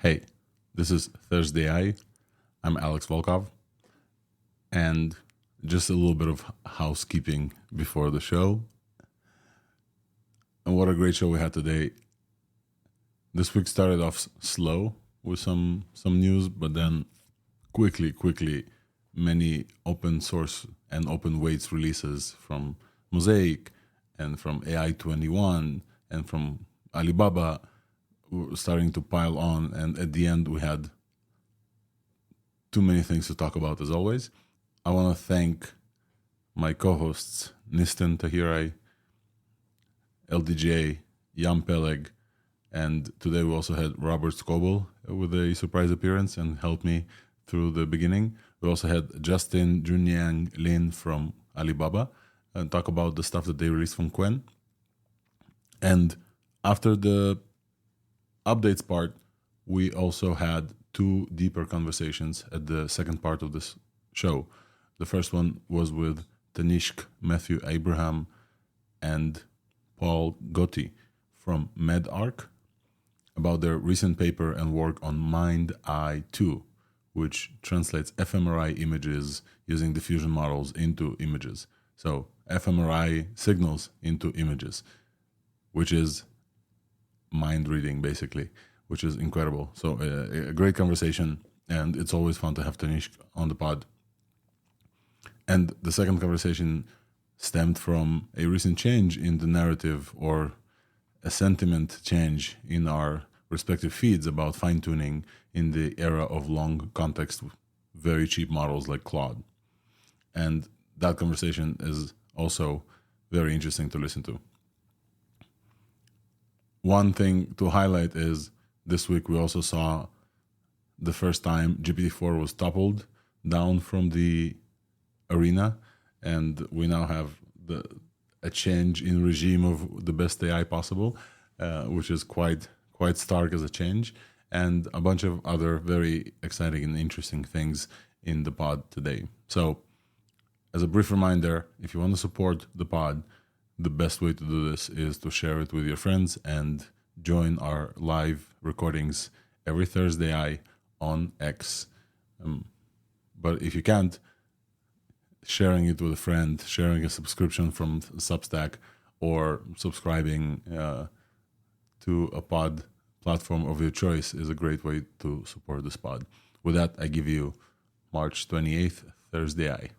Hey, this is ThursdAI. I'm Alex Volkov. And just a little bit of housekeeping before the show. And what a great show we had today. This week started off slow with some news, but then quickly, many open source and open weights releases from Mosaic and from AI21 and from Alibaba were starting to pile on. And at the end, we had too many things to talk about as always. I want to thank my co-hosts, Nistan Tahirai, LDJ, Jan Peleg, and today we also had Robert Scoble with a surprise appearance and helped me through the beginning. We also had Justin Junyang Lin from Alibaba and talk about the stuff that they released from Qwen. And after the updates part, we also had two deeper conversations at the second part of this show. The first one was with Tanishq, Matthew Abraham, and Paul Gotti from MedArc about their recent paper and work on MindEye 2, which translates fMRI images using diffusion models into images. So fMRI signals into images, which is mind reading basically, which is incredible. So a great conversation, and it's always fun to have Tanishq on the pod. And the second conversation stemmed from a recent change in the narrative or a sentiment change in our respective feeds about fine-tuning in the era of long context, very cheap models like Claude. And that conversation is also very interesting to listen to. One thing to highlight is this week we also saw the first time GPT-4 was toppled down from the arena, and we now have a change in regime of the best AI possible, which is quite stark as a change, and a bunch of other very exciting and interesting things in the pod today. So as a brief reminder, if you want to support the pod, the best way to do this is to share it with your friends and join our live recordings every ThursdAI on X. But if you can't, sharing it with a friend, sharing a subscription from Substack, or subscribing to a pod platform of your choice is a great way to support this pod. With that, I give you March 28th, ThursdAI.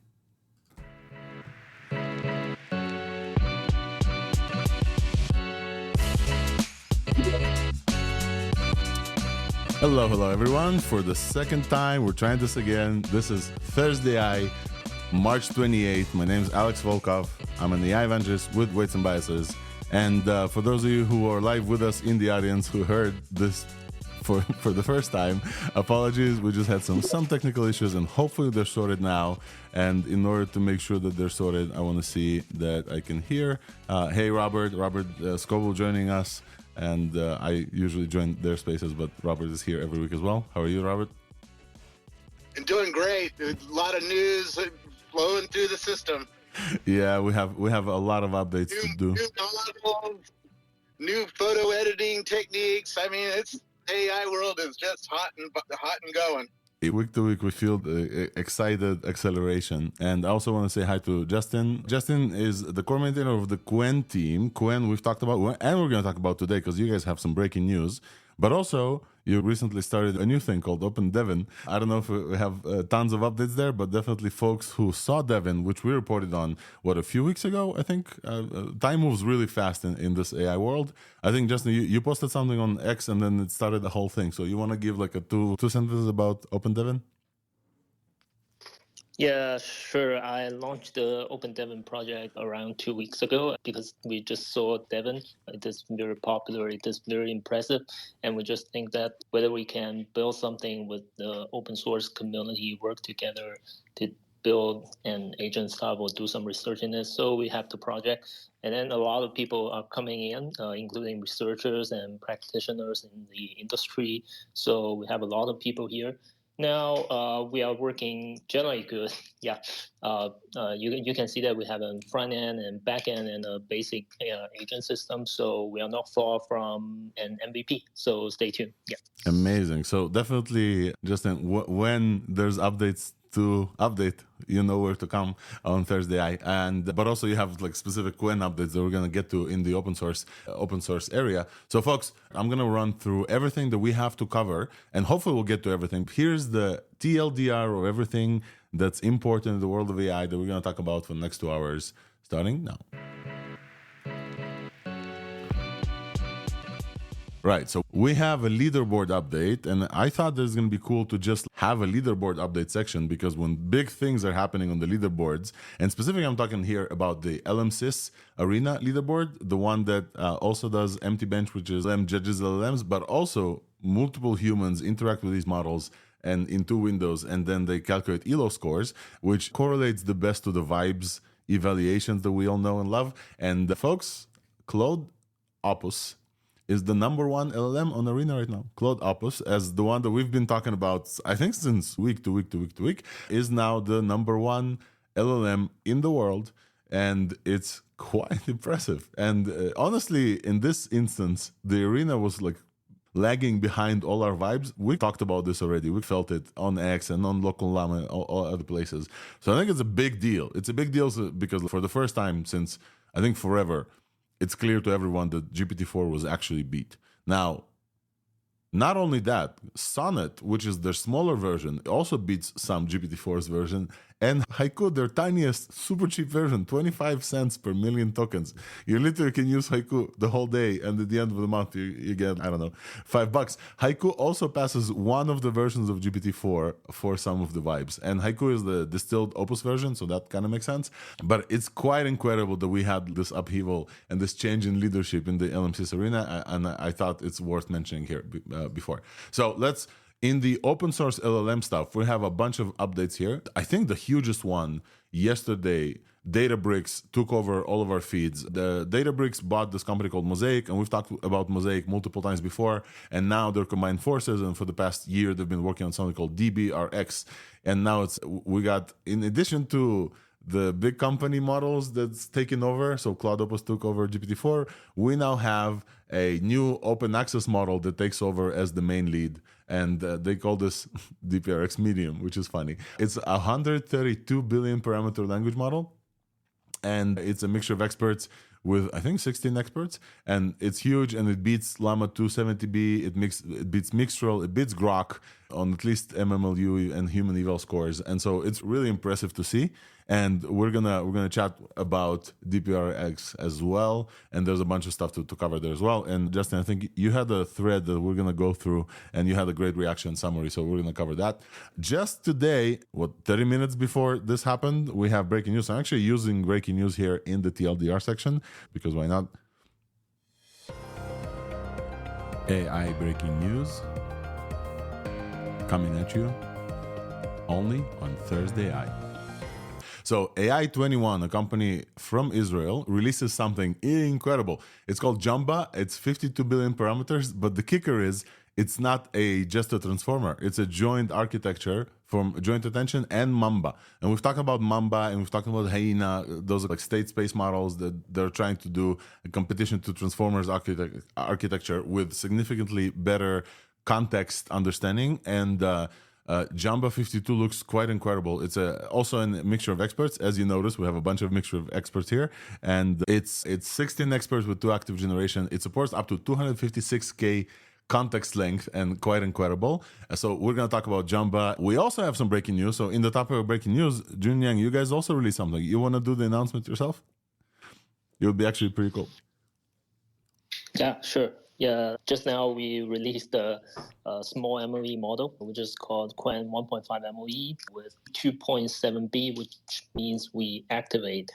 Hello everyone. For the second time, we're trying this again. This is ThursdAI, March 28th. My name is Alex Volkov. I'm an AI evangelist with Weights and Biases. And for those of you who are live with us in the audience who heard this for the first time, apologies. We just had some technical issues, and hopefully they're sorted now. And in order to make sure that they're sorted, I want to see that I can hear. Hey, Robert Scoble joining us. And I usually join their spaces, but Robert is here every week as well. How are you, Robert? I'm doing great. A lot of news flowing through the system. Yeah, we have a lot of updates to do. New models, new photo editing techniques. I mean, it's AI world is just hot and going. Week to week, we feel excited acceleration. And I also want to say hi to Justin. Justin is the coordinator of the Qwen team. Qwen, we've talked about, and we're going to talk about today because you guys have some breaking news. But also, you recently started a new thing called Open Devon. I don't know if we have tons of updates there, but definitely folks who saw Devon, which we reported on, a few weeks ago, I think. Time moves really fast in this AI world. I think, Justin, you posted something on X and then it started the whole thing. So you want to give like a two sentences about Open Devon? Yeah, sure. I launched the Open Devon project around 2 weeks ago because we just saw Devon. It is very popular. It is very impressive. And we just think that whether we can build something with the open source community, work together to build an agent style or do some research in this. So we have the project. And then a lot of people are coming in, including researchers and practitioners in the industry. So we have a lot of people here. Now we are working generally good. Yeah, you can see that we have a front end and back end and a basic agent system. So we are not far from an MVP. So stay tuned. Yeah. Amazing. So definitely, Justin, when there's updates to update, you know where to come on ThursdAI, but also you have like specific when updates that we're gonna get to in the open source area. So folks, I'm gonna run through everything that we have to cover, and hopefully we'll get to everything. Here's the TLDR of everything that's important in the world of AI that we're gonna talk about for the next 2 hours, starting now. Right, so we have a leaderboard update, and I thought this is going to be cool to just have a leaderboard update section, because when big things are happening on the leaderboards, and specifically I'm talking here about the LMSys Arena leaderboard, the one that also does empty bench, which is judges LLMs, but also multiple humans interact with these models and in 2 windows, and then they calculate ELO scores, which correlates the best to the vibes evaluations that we all know and love. And folks, Claude Opus is the number 1 LLM on Arena right now. Claude Opus, as the one that we've been talking about, I think since week to week, is now the number 1 LLM in the world, and it's quite impressive. And honestly, in this instance, the Arena was like lagging behind all our vibes. We talked about this already. We felt it on X and on Local Llama and all other places. So I think it's a big deal. It's a big deal because for the first time since, I think, forever, it's clear to everyone that GPT-4 was actually beat. Now, not only that, Sonnet, which is their smaller version, also beats some GPT-4's version, and Haiku, their tiniest, super cheap version, 25 cents per million tokens. You literally can use Haiku the whole day, and at the end of the month, you get, I don't know, $5. Haiku also passes one of the versions of GPT-4 for some of the vibes. And Haiku is the distilled Opus version, so that kind of makes sense. But it's quite incredible that we had this upheaval and this change in leadership in the LMSys arena, and I thought it's worth mentioning here before. So let's... In the open source LLM stuff, we have a bunch of updates here. I think the hugest one yesterday, Databricks took over all of our feeds. The Databricks bought this company called Mosaic, and we've talked about Mosaic multiple times before, and now they're combined forces, and for the past year, they've been working on something called DBRX. And now we got, in addition to the big company models that's taken over, so Claude Opus took over GPT-4, we now have a new open access model that takes over as the main lead. And they call this DPRX Medium, which is funny. It's a 132 billion parameter language model, and it's a mixture of experts with, I think, 16 experts, and it's huge, and it beats Llama 270B, it beats Mixtral, it beats Grok on at least MMLU and human eval scores, and so it's really impressive to see. And we're gonna chat about DPRX as well, and there's a bunch of stuff to cover there as well. And Justin, I think you had a thread that we're gonna go through, and you had a great reaction summary, so we're gonna cover that. Just today, 30 minutes before this happened, we have breaking news. I'm actually using breaking news here in the TLDR section, because why not? AI breaking news coming at you only on ThursdAI. So AI21, a company from Israel, releases something incredible. It's called Jamba. It's 52 billion parameters, but the kicker is it's not just a transformer. It's a joint architecture from Joint Attention and Mamba. And we've talked about Mamba, and we've talked about Hyena. Those are like state space models that they're trying to do a competition to transformers architecture with significantly better context understanding. And Jamba 52 looks quite incredible. It's also a mixture of experts. As you notice, we have a bunch of mixture of experts here, and it's 16 experts with 2 active generation. It supports up to 256K context length, and quite incredible. So we're going to talk about Jamba. We also have some breaking news. So in the topic of breaking news, Junyang, you guys also released something. You want to do the announcement yourself? It would be actually pretty cool. Yeah, sure. Yeah, just now we released a small MOE model, which is called Quen 1.5 MOE with 2.7B, which means we activate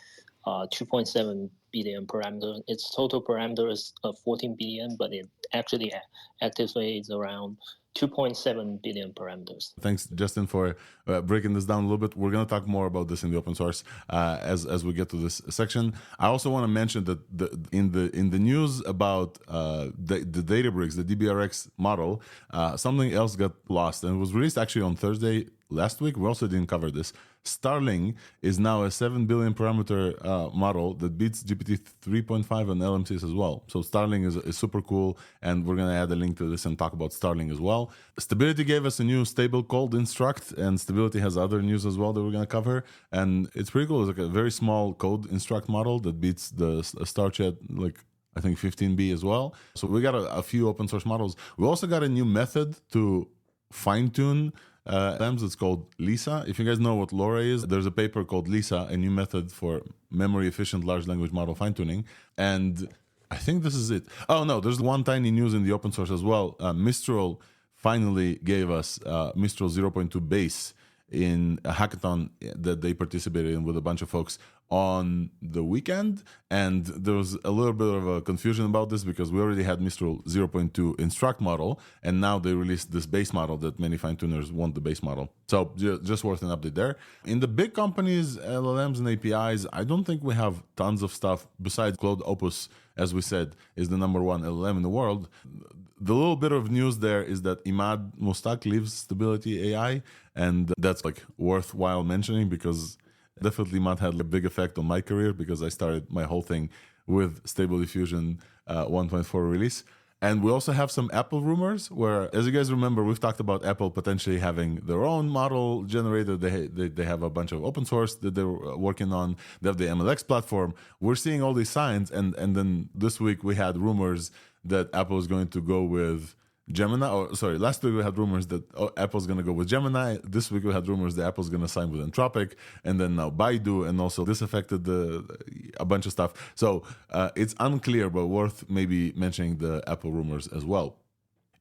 2.7 billion parameters. Its total parameter is 14 billion, but it actually activates around 2.7 billion parameters. Thanks, Justin, for breaking this down a little bit. We're going to talk more about this in the open source as we get to this section. I also want to mention that in the news about the Databricks, the DBRX model, something else got lost, and it was released actually on Thursday last week. We also didn't cover this. Starling is now a 7 billion parameter model that beats GPT 3.5 and LMCs as well. So Starling is super cool, and we're going to add a link to this and talk about Starling as well. Stability gave us a new stable called Instruct, and Stability has other news as well that we're going to cover. And it's pretty cool. It's like a very small code Instruct model that beats the StarChat, like I think 15B as well. So we got a few open source models. We also got a new method to fine-tune LMs. It's called Lisa. If you guys know what LoRa is, there's a paper called Lisa, a new method for memory efficient large language model fine-tuning. And I think this is it. Oh no, there's one tiny news in the open source as well. Mistral finally gave us Mistral 0.2 base in a hackathon that they participated in with a bunch of folks on the weekend. And there was a little bit of a confusion about this because we already had Mistral 0.2 Instruct model, and now they released this base model that many fine-tuners want the base model. So just worth an update there. In the big companies, LLMs and APIs, I don't think we have tons of stuff besides Claude Opus, as we said, is the number one LLM in the world. The little bit of news there is that Imad Mustak leaves Stability AI, and that's like worthwhile mentioning because definitely Imad had a big effect on my career because I started my whole thing with Stable Diffusion 1.4 release. And we also have some Apple rumors where, as you guys remember, we've talked about Apple potentially having their own model generator. They have a bunch of open source that they're working on. They have the MLX platform. We're seeing all these signs. And then this week we had rumors that Apple is going to go with Gemini. Last week we had rumors that Apple's going to go with Gemini. This week we had rumors that Apple's going to sign with Anthropic, and then now Baidu, and also this affected a bunch of stuff. So it's unclear, but worth maybe mentioning the Apple rumors as well.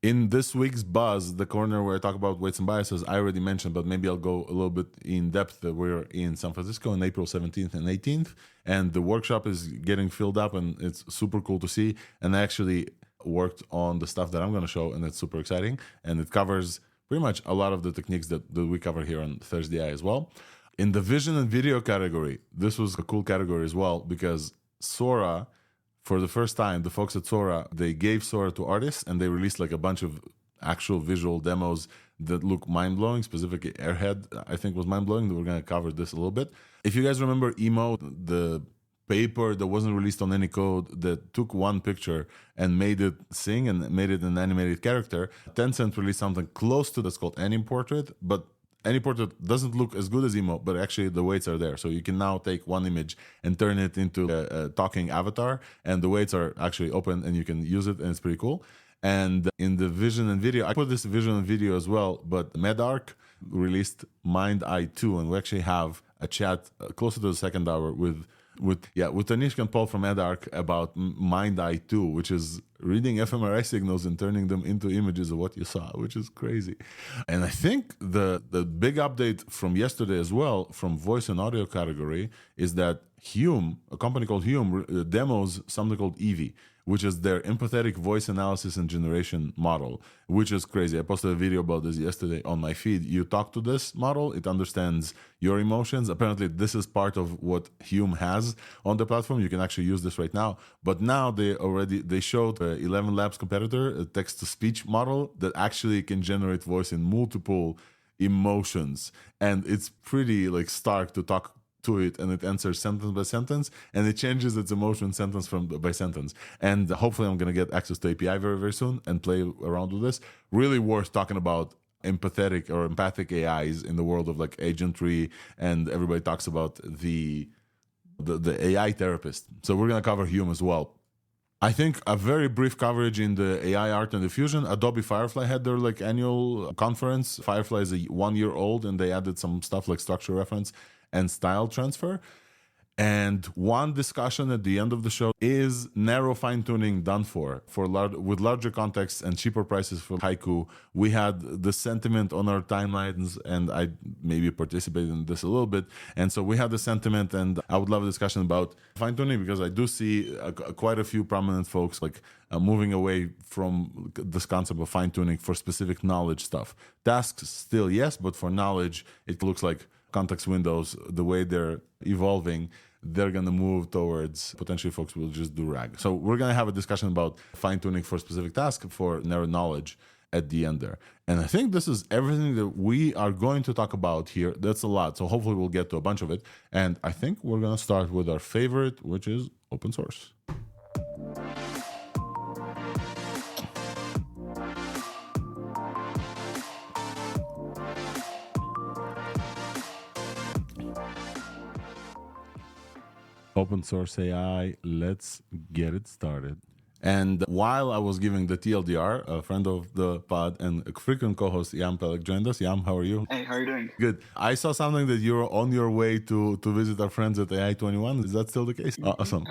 In this week's Buzz, the corner where I talk about weights and biases, I already mentioned, but maybe I'll go a little bit in depth. We're in San Francisco on April 17th and 18th, and the workshop is getting filled up, and it's super cool to see. And I actually worked on the stuff that I'm going to show, and it's super exciting, and it covers pretty much a lot of the techniques that we cover here on ThursdAI as well. In the vision and video category, this was a cool category as well because Sora, for the first time, the folks at Sora, they gave Sora to artists, and they released like a bunch of actual visual demos that look mind-blowing. Specifically Airhead, I think, was mind-blowing. We're going to cover this a little bit. If you guys remember Emo, the paper that wasn't released on any code that took one picture and made it sing and made it an animated character, Tencent released something close to that's called AnyPortrait, but AnyPortrait doesn't look as good as Emo, but actually the weights are there. So you can now take one image and turn it into a talking avatar, and the weights are actually open and you can use it, and it's pretty cool. And in the vision and video, I put this vision and video as well, but MedArc released MindEye 2, and we actually have a chat closer to the second hour with Tanishq and Paul from MedArc about MindEye 2, which is reading fMRI signals and turning them into images of what you saw, which is crazy. And I think the big update from yesterday as well, from voice and audio category, is that Hume, a company called Hume, demos something called Evie, which is their empathetic voice analysis and generation model, which is crazy. I posted a video about this yesterday on my feed. You talk to this model, it understands your emotions. Apparently, this is part of what Hume has on the platform. You can actually use this right now. But now they showed 11 Labs competitor, a text-to-speech model that actually can generate voice in multiple emotions. And it's pretty stark to talk to it, and it answers sentence by sentence, and it changes its emotion sentence by sentence. And hopefully I'm going to get access to API very, very soon and play around with this. Really worth talking about empathetic or empathic AIs in the world of agentry, and everybody talks about the AI therapist. So we're going to cover Hume as well. I think a very brief coverage in the AI art and diffusion. Adobe Firefly had their annual conference. Firefly is 1 year old, and they added some stuff like structure reference and style transfer. And one discussion at the end of the show is narrow fine-tuning done with larger contexts and cheaper prices for Haiku. We had the sentiment on our timelines, and I maybe participated in this a little bit. And so we had the sentiment, and I would love a discussion about fine-tuning, because I do see quite a few prominent folks moving away from this concept of fine-tuning for specific knowledge stuff. Tasks still, yes, but for knowledge, it looks like context windows, the way they're evolving, they're going to move towards potentially folks will just do RAG. So we're going to have a discussion about fine-tuning for specific tasks for narrow knowledge at the end there. And I think this is everything that we are going to talk about here. That's a lot. So hopefully we'll get to a bunch of it. And I think we're going to start with our favorite, which is open source. Open source AI, let's get it started. And while I was giving the TLDR, a friend of the pod and a frequent co-host, Yam Pelek, joined us. Yam, how are you? Hey, how are you doing? Good. I saw something that you're on your way to visit our friends at AI21. Is that still the case? Awesome.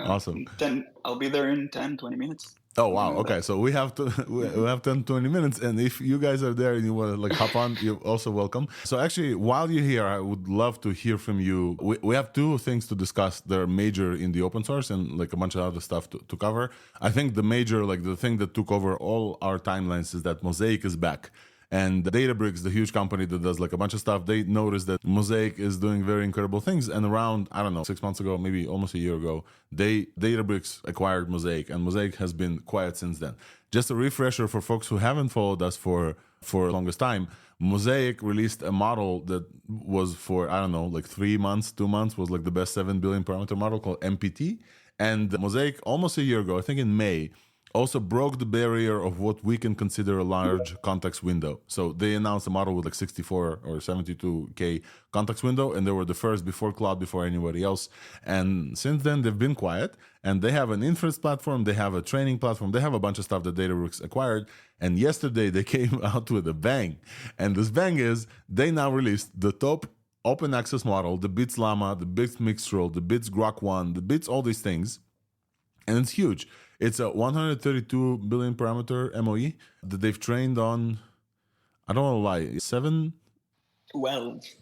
I'll be there in 10, 20 minutes. Oh, wow. Okay. So we have we have 10, 20 minutes. And if you guys are there and you want to hop on, you're also welcome. So actually, while you're here, I would love to hear from you. We have two things to discuss that are major in the open source and a bunch of other stuff to cover. I think the major, the thing that took over all our timelines is that Mosaic is back. And Databricks, the huge company that does a bunch of stuff, they noticed that Mosaic is doing very incredible things. And around, 6 months ago, maybe almost a year ago, Databricks acquired Mosaic, and Mosaic has been quiet since then. Just a refresher for folks who haven't followed us for the longest time, Mosaic released a model that was for, 3 months, 2 months, was the best 7 billion parameter model called MPT. And Mosaic, almost a year ago, I think in May, also broke the barrier of what we can consider a large context window. So they announced a model with 64 or 72K context window, and they were the first before Claude, before anybody else. And since then, they've been quiet, and they have an inference platform, they have a training platform, they have a bunch of stuff that Databricks acquired. And yesterday, they came out with a bang. And this bang is, they now released the top open access model, the Bits Llama, the Bits Mixtral, the Bits Grok 1, the Bits, all these things. And it's huge. It's a 132 billion parameter MoE that they've trained on, I don't want to lie,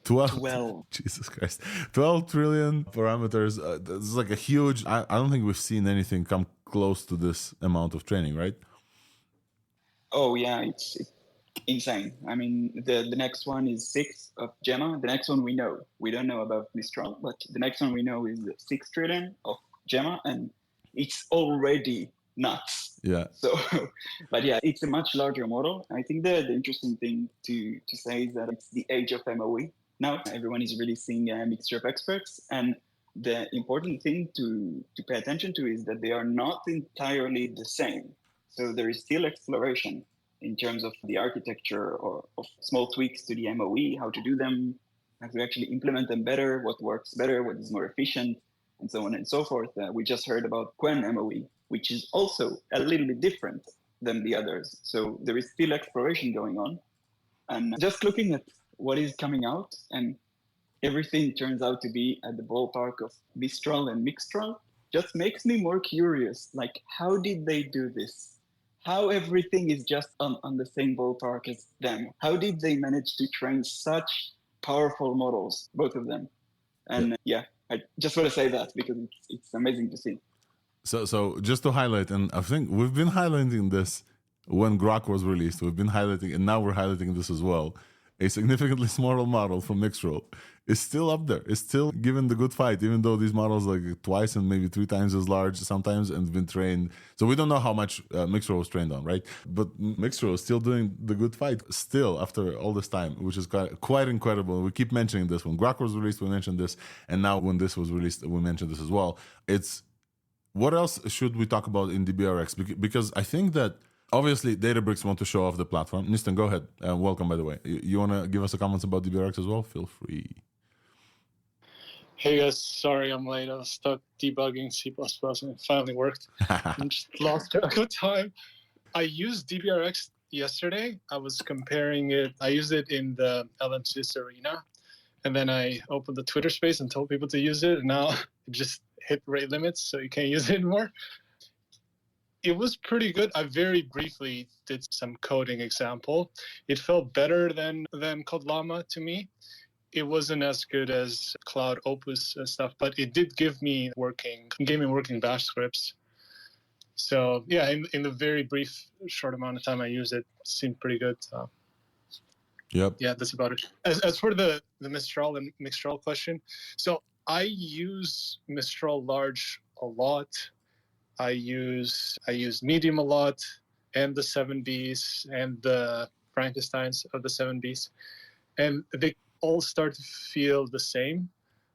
12. Jesus Christ. 12 trillion parameters. This is a huge, I don't think we've seen anything come close to this amount of training, right? Oh, yeah, it's insane. I mean, the next one is 6 of Jamba. The next one we know. We don't know about Mistral, but the next one we know is 6 trillion of Jamba, and it's already nuts. Yeah. So, but yeah, it's a much larger model. I think the interesting thing to say is that it's the age of MoE. Now everyone is really seeing a mixture of experts, and the important thing to pay attention to is that they are not entirely the same. So there is still exploration in terms of the architecture or of small tweaks to the MoE, how to do them, how to actually implement them better, what works better, what is more efficient, and so on and so forth. We just heard about Quen MoE, which is also a little bit different than the others. So there is still exploration going on. And just looking at what is coming out, and everything turns out to be at the ballpark of Mistral and Mixtral, just makes me more curious. How did they do this? How everything is just on the same ballpark as them? How did they manage to train such powerful models, both of them? And I just want to say that because it's amazing to see. So just to highlight, and I think we've been highlighting this when Grok was released. We've been highlighting, and now we're highlighting this as well. A significantly smaller model from Mixtral is still up there. It's still given the good fight, even though these models twice and maybe 3 times as large sometimes and been trained. So we don't know how much Mixtral was trained on, right? But Mixtral is still doing the good fight still after all this time, which is quite incredible. We keep mentioning this. When Grok was released, we mentioned this. And now when this was released, we mentioned this as well. What else should we talk about in DBRX? Because I think that obviously Databricks want to show off the platform. Nistan, go ahead. Welcome, by the way. You want to give us a comments about DBRX as well? Feel free. Hey guys, sorry I'm late. I was stuck debugging C++ and it finally worked. I just lost track of time. I used DBRX yesterday. I was comparing it. I used it in the LM6 arena. And then I opened the Twitter space and told people to use it. And now it just hit rate limits, so you can't use it anymore. It was pretty good. I very briefly did some coding example. It felt better than Code Llama to me. It wasn't as good as Claude Opus and stuff, but it did give me working bash scripts. So yeah, in the very brief, short amount of time I used it, seemed pretty good. So. Yep. Yeah, that's about it. As for the Mistral and Mistral question, so I use Mistral large a lot. I use medium a lot, and the 7Bs and the Frankensteins of the 7Bs, and they all start to feel the same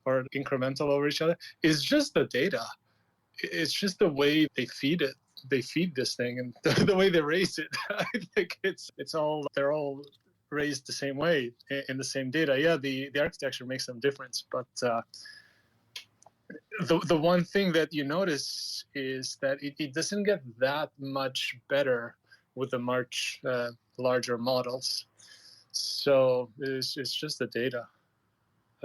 or incremental over each other. It's just the data. It's just the way they feed it. They feed this thing and the way they raise it. I think they're all raised the same way in the same data. Yeah, the architecture makes some difference, but the one thing that you notice is that it doesn't get that much better with the much larger models. So it's just the data.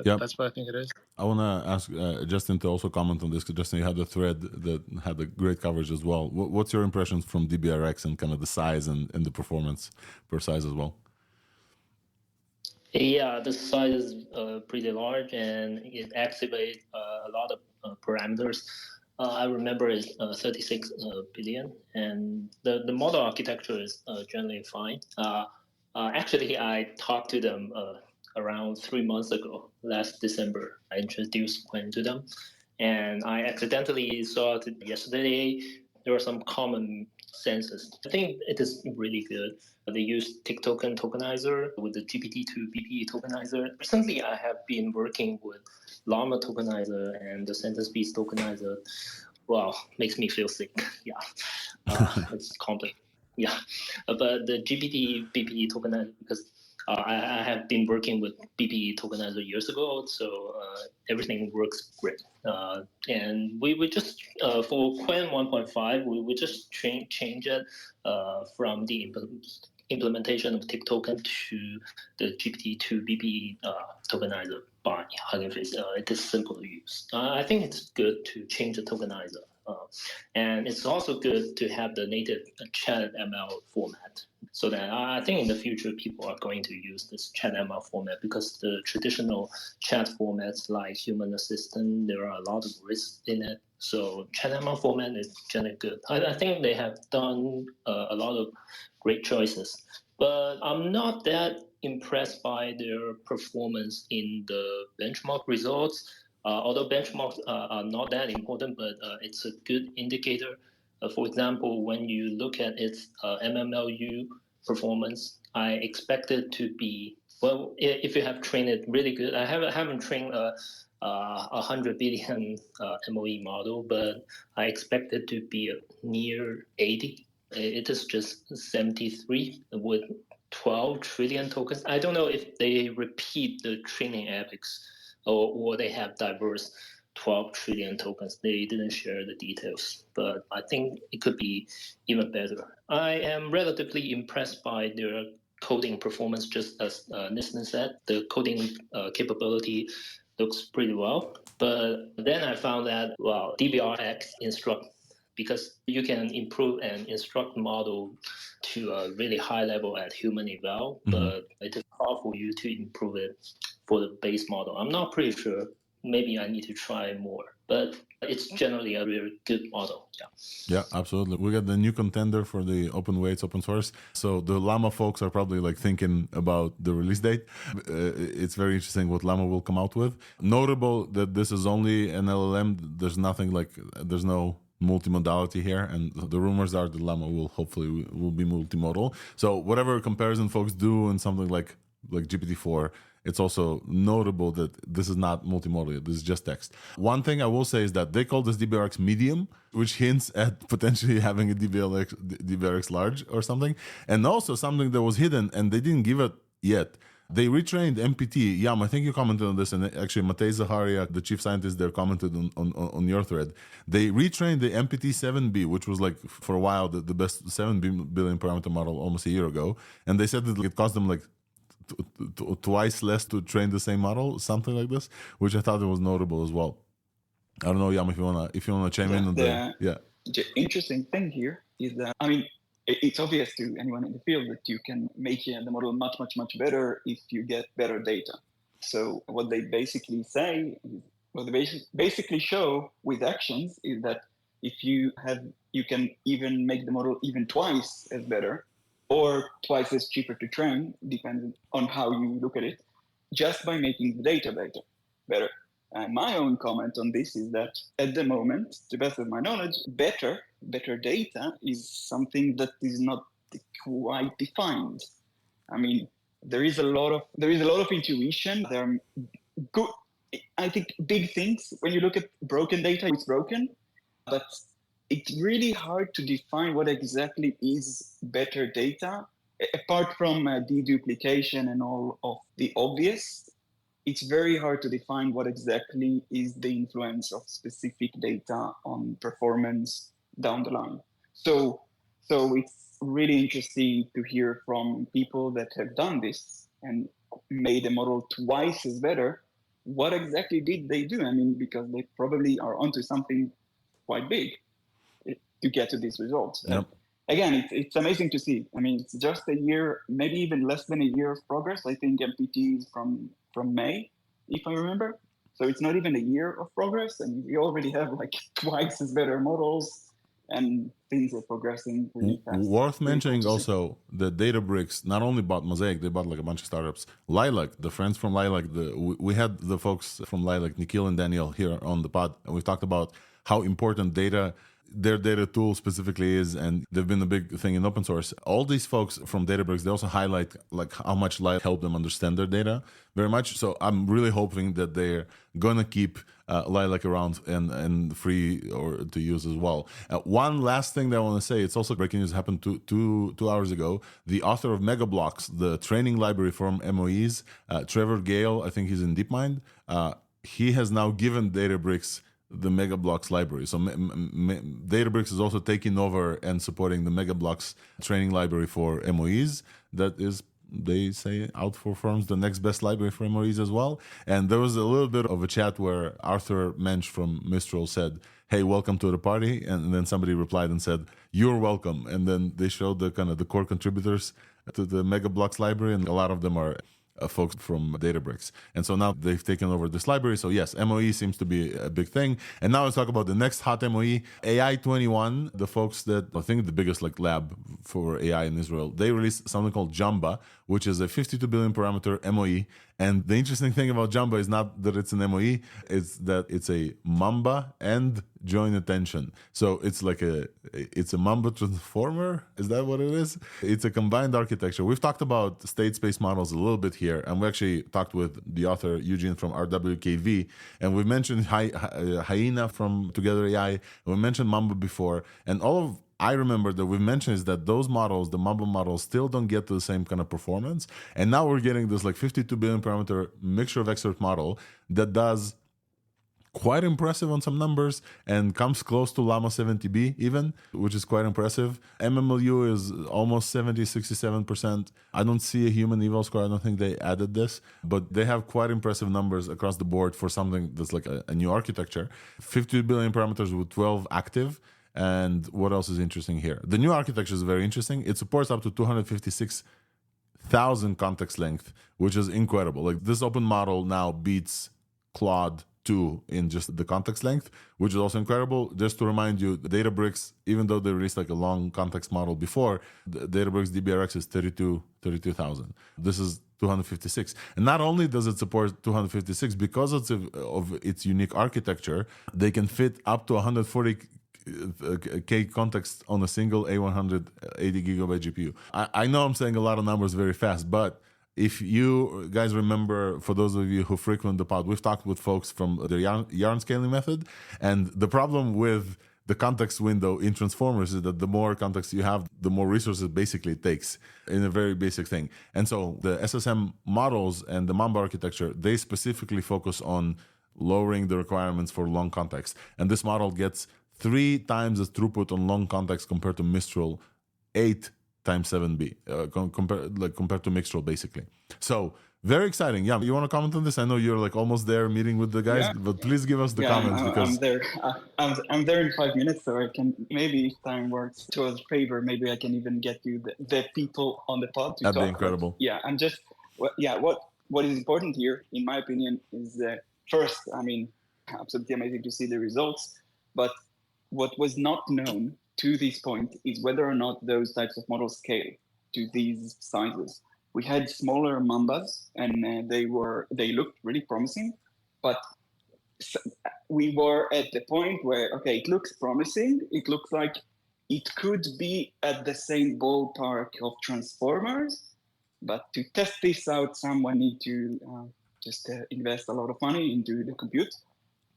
That's what I think it is. I want to ask Justin to also comment on this, because Justin, you had a thread that had a great coverage as well. What's your impressions from DBRX and kind of the size and the performance per size as well? Yeah, the size is pretty large, and it activates a lot of parameters. I remember it's 36 billion, and the model architecture is generally fine. Actually, I talked to them around 3 months ago, last December. I introduced Quen to them, and I accidentally saw it yesterday. There were some common senses. I think it is really good. They use tick token tokenizer with the GPT-2 BPE tokenizer. Recently, I have been working with Llama tokenizer and the sentence beast tokenizer. Wow, makes me feel sick. Yeah, it's complicated. Yeah, but the GPT BPE tokenizer, because I have been working with BPE tokenizer years ago, so everything works great. And we just, for Quen 1.5, we just change it from the implementation of tick token to the GPT-2 BPE tokenizer by Hugging Face. It is simple to use. I think it's good to change the tokenizer. And it's also good to have the native chat ML format, so that I think in the future people are going to use this chat ML format, because the traditional chat formats like human assistant, there are a lot of risks in it. So chat ML format is generally good. I think they have done a lot of great choices, but I'm not that impressed by their performance in the benchmark results. Although benchmarks are not that important, but it's a good indicator. For example, when you look at its MMLU performance, I expect it to be, well, if you have trained it really good. I haven't trained a 100 billion MOE model, but I expect it to be near 80. It is just 73 with 12 trillion tokens. I don't know if they repeat the training epochs, or they have diverse 12 trillion tokens. They didn't share the details, but I think it could be even better. I am relatively impressed by their coding performance, just as Nissan said. The coding capability looks pretty well. But then I found that, well, DBRX instruct, because you can improve and instruct model to a really high level at human eval, but it is hard for you to improve it for the base model. I'm not pretty sure. Maybe I need to try more, but it's generally a really good model. Yeah, absolutely. We got the new contender for the open weights, open source. So the Llama folks are probably like thinking about the release date. It's very interesting what Llama will come out with. Notable that this is only an LLM. There's nothing like, there's no multimodality here, and the rumors are that Llama will hopefully be multimodal. So whatever comparison folks do in something like GPT-4, it's also notable that this is not multimodal. This is just text. One thing I will say is that they call this DBRX medium, which hints at potentially having a DBRX large or something. And also something that was hidden and they didn't give it yet. They retrained MPT. Yam, I think you commented on this, and actually Matej Zaharia, the chief scientist there, commented on your thread. They retrained the MPT-7B, which was like for a while the best 7 billion parameter model almost a year ago. And they said that it cost them like twice less to train the same model, something like this, which I thought it was notable as well. I don't know, Yam, if you wanna chime in on the interesting thing here is that, I mean, it's obvious to anyone in the field that you can make the model much better if you get better data. So what they basically say, what they basically show with actions is that if you can even make the model even twice as better or twice as cheaper to train, depending on how you look at it, just by making the data better. My own comment on this is that at the moment, to the best of my knowledge, better data is something that is not quite defined. I mean, there is a lot of intuition. There are good, I think, big things. When you look at broken data, it's broken, but it's really hard to define what exactly is better data. Apart from deduplication and all of the obvious, it's very hard to define what exactly is the influence of specific data on performance down the line. So it's really interesting to hear from people that have done this and made a model twice as better. What exactly did they do? I mean, because they probably are onto something quite big to get to these results. Yep. Again, it's amazing to see. I mean, it's just a year, maybe even less than a year of progress. I think MPT is from May, if I remember. So it's not even a year of progress, and we already have like twice as better models, and things are progressing really fast. Worth mentioning also that Databricks not only bought Mosaic, they bought like a bunch of startups. Lilac, the friends from Lilac, we had the folks from Lilac, Nikhil and Daniel, here on the pod, and we talked about how important their data tool specifically is, and they've been a big thing in open source. All these folks from Databricks, they also highlight like how much Lilac helped them understand their data very much. So I'm really hoping that they're gonna keep Lilac around and free or to use as well. One last thing that I want to say, it's also breaking news, happened two hours ago. The author of Megablocks, the training library from MoEs, Trevor Gale, I think he's in DeepMind, he has now given Databricks the Megablocks library. So Databricks is also taking over and supporting the Megablocks training library for MoEs. That is, they say, outperforms the next best library for MoEs as well. And there was a little bit of a chat where Arthur Mensch from Mistral said, "Hey, welcome to the party." And then somebody replied and said, "You're welcome." And then they showed the kind of the core contributors to the Megablocks library, and a lot of them are folks from Databricks. And so now they've taken over this library. So yes, MoE seems to be a big thing. And now let's talk about the next hot MoE, AI21, the folks that I think the biggest like lab for AI in Israel. They released something called Jamba, which is a 52 billion parameter MoE. And the interesting thing about Jamba is not that it's an MoE, it's that it's a Mamba and joint attention. So it's like it's a Mamba transformer. Is that what it is? It's a combined architecture. We've talked about state space models a little bit here, and we actually talked with the author Eugene from RWKV, and we mentioned Hyena from Together AI, and we mentioned Mamba before, and I remember that we've mentioned is that those models, the Mamba models, still don't get to the same kind of performance. And now we're getting this like 52 billion parameter mixture of expert model that does quite impressive on some numbers and comes close to Llama 70B even, which is quite impressive. MMLU is almost 67%. I don't see a human eval score. I don't think they added this, but they have quite impressive numbers across the board for something that's like a new architecture. 50 billion parameters with 12 active. And what else is interesting here? The new architecture is very interesting. It supports up to 256,000 context length, which is incredible. Like this open model now beats Claude 2 in just the context length, which is also incredible. Just to remind you, Databricks, even though they released like a long context model before, the Databricks DBRX is 32,000. This is 256. And not only does it support 256, because of its unique architecture, they can fit up to 140K context on a single A180 gigabyte GPU. I know I'm saying a lot of numbers very fast, but if you guys remember, for those of you who frequent the pod, we've talked with folks from the yarn scaling method, and the problem with the context window in transformers is that the more context you have, the more resources basically it takes in a very basic thing. And so the SSM models and the Mamba architecture, they specifically focus on lowering the requirements for long context. And this model gets 3 times as throughput on long context compared to Mistral, 8 times 7B compared to Mixtral, basically. So very exciting. Yeah, you want to comment on this? I know you're like almost there meeting with the guys, but please give us the comments because I'm there. I'm there in 5 minutes, so I can maybe if time works to our favor, maybe I can even get you the people on the pod to that'd talk. be incredible. But yeah, I'm just what is important here, in my opinion, is that first, I mean, absolutely amazing to see the results, but what was not known to this point is whether or not those types of models scale to these sizes. We had smaller Mambas, and they looked really promising, but we were at the point where, okay, it looks promising. It looks like it could be at the same ballpark of transformers, but to test this out, someone need to just invest a lot of money into the compute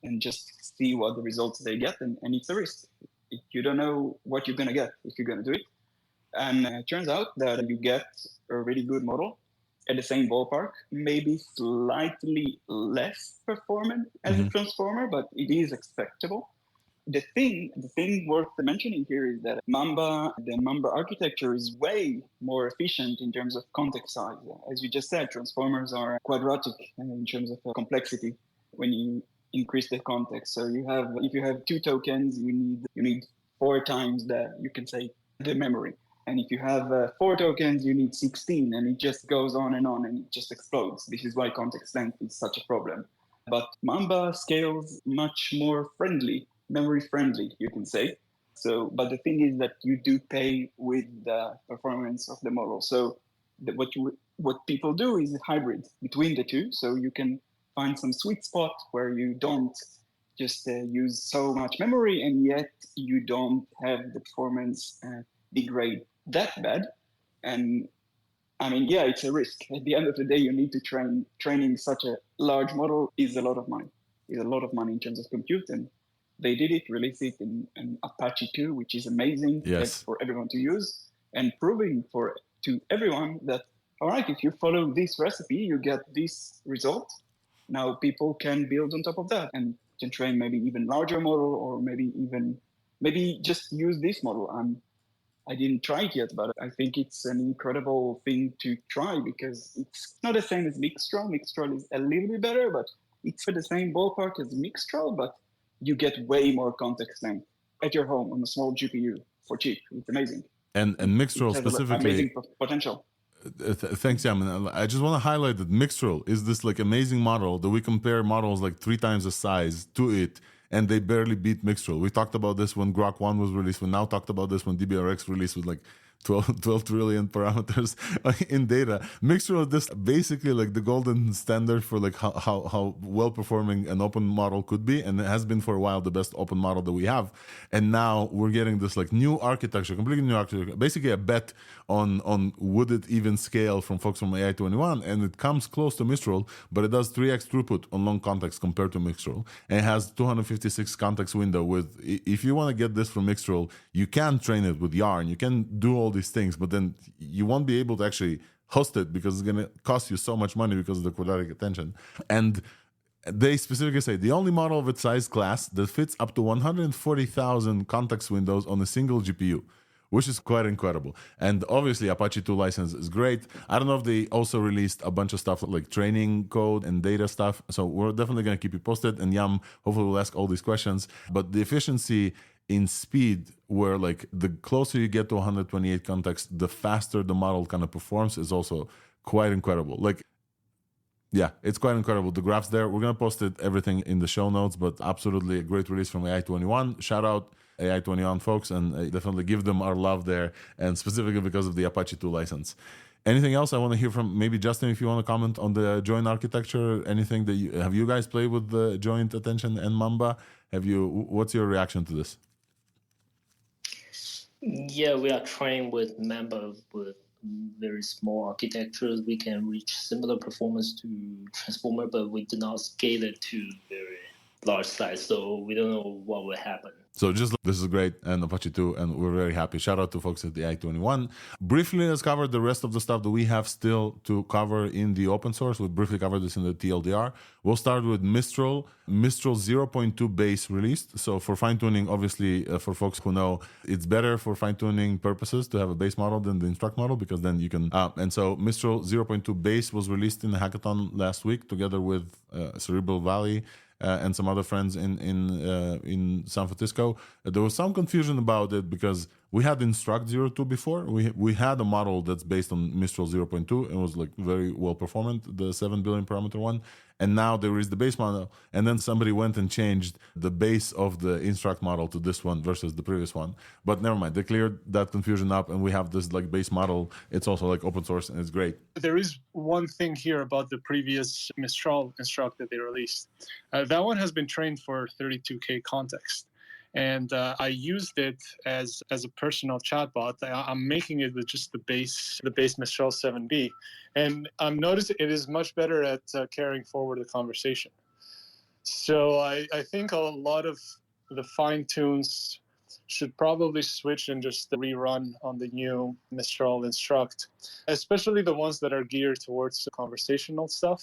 and just see what the results they get, and it's a risk. You don't know what you're going to get if you're going to do it. And it turns out that you get a really good model at the same ballpark, maybe slightly less performant as a transformer, but it is acceptable. The thing worth mentioning here is that the Mamba architecture is way more efficient in terms of context size. As you just said, transformers are quadratic in terms of complexity when you increase the context. So if you have 2 tokens, you need 4 times the memory. And if you have 4 tokens, you need 16, and it just goes on, and it just explodes. This is why context length is such a problem. But Mamba scales much more memory friendly, you can say. So, but the thing is that you do pay with the performance of the model. So what people do is a hybrid between the two. So you can find some sweet spot where you don't just use so much memory, and yet you don't have the performance degrade that bad. And I mean, yeah, it's a risk. At the end of the day, you need to training such a large model is a lot of money. Is a lot of money in terms of compute, and they did it, released it in Apache 2, which is amazing for everyone to use, and proving to everyone that, all right, if you follow this recipe, you get this result. Now people can build on top of that and can train maybe even larger model, or maybe just use this model. I didn't try it yet, but I think it's an incredible thing to try because it's not the same as Mixtral. Mixtral is a little bit better, but it's for the same ballpark as Mixtral, but you get way more context length at your home on a small GPU for cheap. It's amazing. And Mixtral specifically, amazing potential. Thanks, Yamin. I just want to highlight that Mixtral is this like amazing model that we compare models like 3 times the size to it, and they barely beat Mixtral. We talked about this when Grok 1 was released. We now talked about this when DBRX released with like 12 trillion parameters in data. Mixtral is this basically like the golden standard for like how well performing an open model could be, and it has been for a while the best open model that we have. And now we're getting this like new architecture, completely new architecture, basically a bet on would it even scale from folks from AI21, and it comes close to Mistral, but it does 3x throughput on long context compared to Mixtral, and it has 256 context window. With if you want to get this from Mixtral, you can train it with Yarn, you can do all these things, but then you won't be able to actually host it because it's going to cost you so much money because of the quadratic attention. And they specifically say the only model of its size class that fits up to 140,000 context windows on a single GPU, which is quite incredible. And obviously Apache 2 license is great. I don't know if they also released a bunch of stuff like training code and data stuff. So we're definitely going to keep you posted, and Yam hopefully will ask all these questions. But the efficiency in speed, where like the closer you get to 128 context, the faster the model kind of performs, is also quite incredible. Like, yeah, it's quite incredible. The graphs there, we're going to post everything in the show notes, but absolutely a great release from AI21. Shout out AI21 folks, and definitely give them our love there, and specifically because of the Apache 2 license. Anything else I want to hear from maybe Justin, if you want to comment on the joint architecture, anything that have you guys played with the joint attention and Mamba? What's your reaction to this? Yeah, we are trying with Mamba with very small architectures. We can reach similar performance to Transformer, but we do not scale it to very large size. So we don't know what will happen So just this is great, and Apache 2, and we're very happy. Shout out to folks at the AI21. Briefly, let's cover the rest of the stuff that we have still to cover in the open source. We briefly covered this in the TLDR. We'll start with Mistral 0.2 base released. So for fine-tuning, obviously, for folks who know, it's better for fine-tuning purposes to have a base model than the instruct model, because then you can... and so Mistral 0.2 base was released in the hackathon last week, together with Cerebral Valley, and some other friends in San Francisco. There was some confusion about it because we had Instruct 0.2 before. We had a model that's based on Mistral 0.2 and was like very well performant, the 7 billion parameter one. And now there is the base model. And then somebody went and changed the base of the Instruct model to this one versus the previous one. But never mind, they cleared that confusion up, and we have this like base model. It's also like open source, and it's great. There is one thing here about the previous Mistral Instruct that they released. That one has been trained for 32K context. And I used it as a personal chatbot. I'm making it with just the base Mistral 7B, and I'm noticing it is much better at carrying forward the conversation. So I think a lot of the fine tunes should probably switch and just rerun on the new Mistral Instruct, especially the ones that are geared towards the conversational stuff,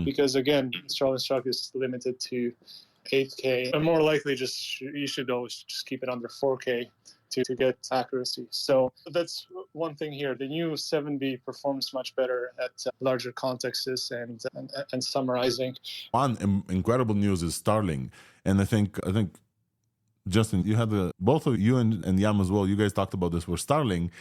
because again, Mistral Instruct is limited to 8K, and more likely you should always just keep it under 4K to get accuracy. So that's one thing here. The new 7B performs much better at larger contexts and summarizing. One incredible news is Starling, and I think Justin, you had both of you and Yam as well. You guys talked about this. Where Starling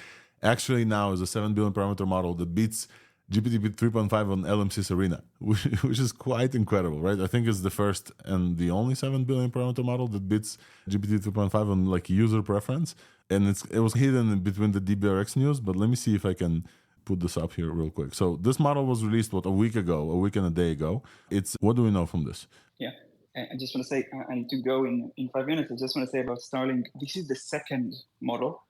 actually now is a 7 billion parameter model that beats GPT 3.5 on LM6 Arena, which is quite incredible, right? I think it's the first and the only 7 billion parameter model that beats GPT 3.5 on like user preference. And it was hidden between the DBRX news, but let me see if I can put this up here real quick. So this model was released, a week and a day ago. What do we know from this? Yeah. I just want to say, I need to go in 5 minutes. I just want to say about Starling, this is the second model.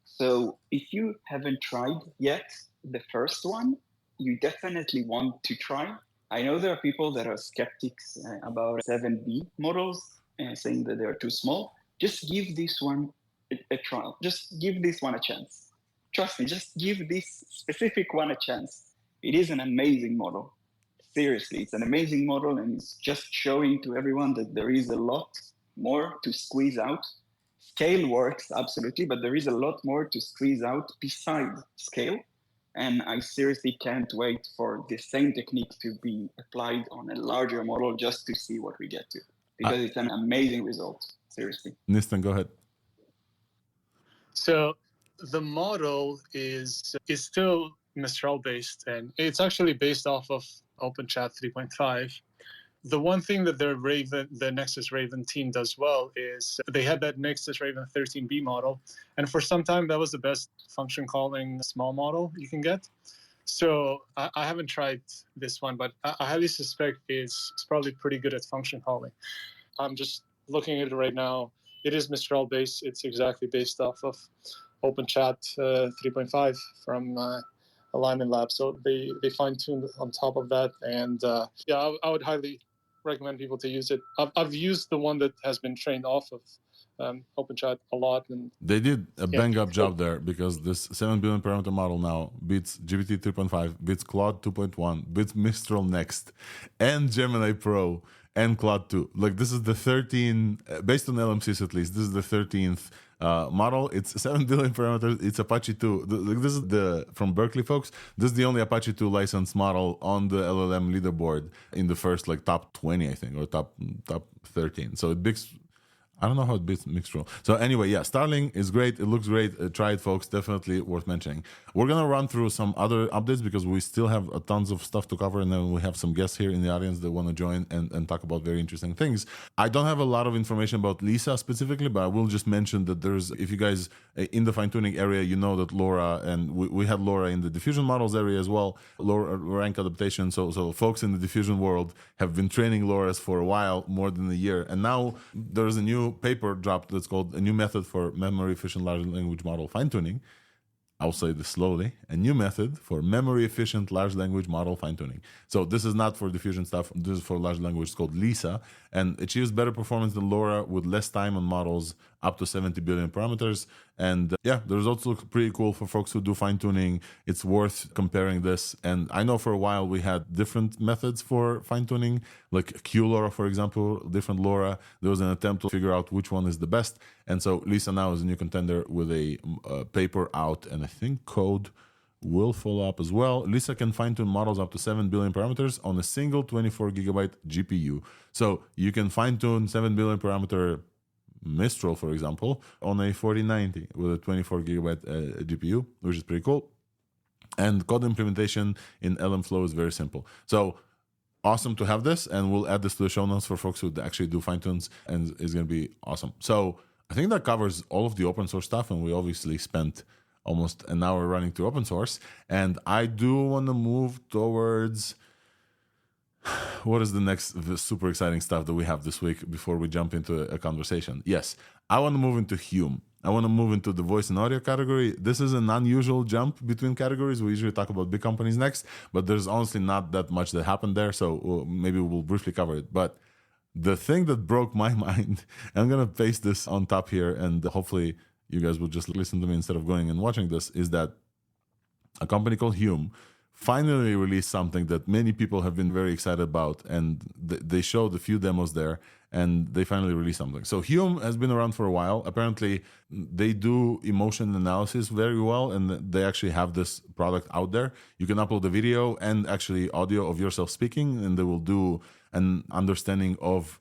So if you haven't tried yet the first one, you definitely want to try. I know there are people that are skeptics about 7B models, saying that they are too small. Just give this one a trial. Just give this one a chance. Trust me, just give this specific one a chance. It is an amazing model. Seriously, it's an amazing model, and it's just showing to everyone that there is a lot more to squeeze out. Scale works, absolutely, but there is a lot more to squeeze out besides scale. And I seriously can't wait for the same technique to be applied on a larger model just to see what we get to. Because it's an amazing result, seriously. Nistan, go ahead. So the model is still Mistral-based, and it's actually based off of OpenChat 3.5. The one thing that the Nexus Raven team does well is they had that Nexus Raven 13B model, and for some time that was the best function calling small model you can get. So I haven't tried this one, but I highly suspect it's probably pretty good at function calling. I'm just looking at it right now. It is Mistral based. It's exactly based off of OpenChat 3.5 from Alignment Lab. So they fine-tuned on top of that, and I would highly recommend people to use it. I've used the one that has been trained off of OpenChat a lot. And they did a bang-up job there, because this 7 billion parameter model now beats GPT 3.5, beats Claude 2.1, beats Mistral Next, and Gemini Pro, and Claude 2. Like, this is the 13, based on LM6 at least, this is the 13th model. It's 7 billion parameters. It's Apache 2. This is from Berkeley folks. This is the only Apache 2 licensed model on the LLM leaderboard in the first top 20, I think, or top 13. So it beats, I don't know how it beats Mixtral. So anyway, yeah, Starling is great. It looks great. Try it, folks. Definitely worth mentioning. We're going to run through some other updates because we still have tons of stuff to cover. And then we have some guests here in the audience that want to join and talk about very interesting things. I don't have a lot of information about Lisa specifically, but I will just mention that if you guys in the fine-tuning area, you know that Laura, and we had Laura in the diffusion models area as well, Laura rank adaptation. So folks in the diffusion world have been training Lauras for a while, more than a year. And now there's a new paper dropped that's called A New Method for Memory Efficient Large Language Model Fine-Tuning. I'll say this slowly. A new method for memory efficient large language model fine-tuning. So this is not for diffusion stuff. This is for large language. It's called Lisa, and achieves better performance than Laura with less time on models up to 70 billion parameters. And yeah, the results look pretty cool for folks who do fine tuning. It's worth comparing this. And I know for a while we had different methods for fine tuning, like QLoRa, for example, different LoRa. There was an attempt to figure out which one is the best. And so Lisa now is a new contender with a paper out, and I think code will follow up as well. Lisa can fine-tune models up to 7 billion parameters on a single 24 gigabyte GPU. So you can fine-tune 7 billion parameter Mistral, for example, on a 4090 with a 24 gigabyte GPU, which is pretty cool. And code implementation in LMFlow is very simple. So awesome to have this, and we'll add this to the show notes for folks who actually do fine-tunes, and it's going to be awesome. So I think that covers all of the open source stuff, and we obviously spent almost an hour running through open source. And I do want to move towards what is the next super exciting stuff that we have this week before we jump into a conversation. Yes, I want to move into Hume. I want to move into the voice and audio category. This is an unusual jump between categories. We usually talk about big companies next, but there's honestly not that much that happened there. So maybe we'll briefly cover it. But the thing that broke my mind, I'm going to paste this on top here, and hopefully you guys will just listen to me instead of going and watching this, is that a company called Hume finally released something that many people have been very excited about, and they showed a few demos there, and they finally released something. So Hume has been around for a while. Apparently, they do emotion analysis very well, and they actually have this product out there. You can upload a video and actually audio of yourself speaking, and they will do an understanding of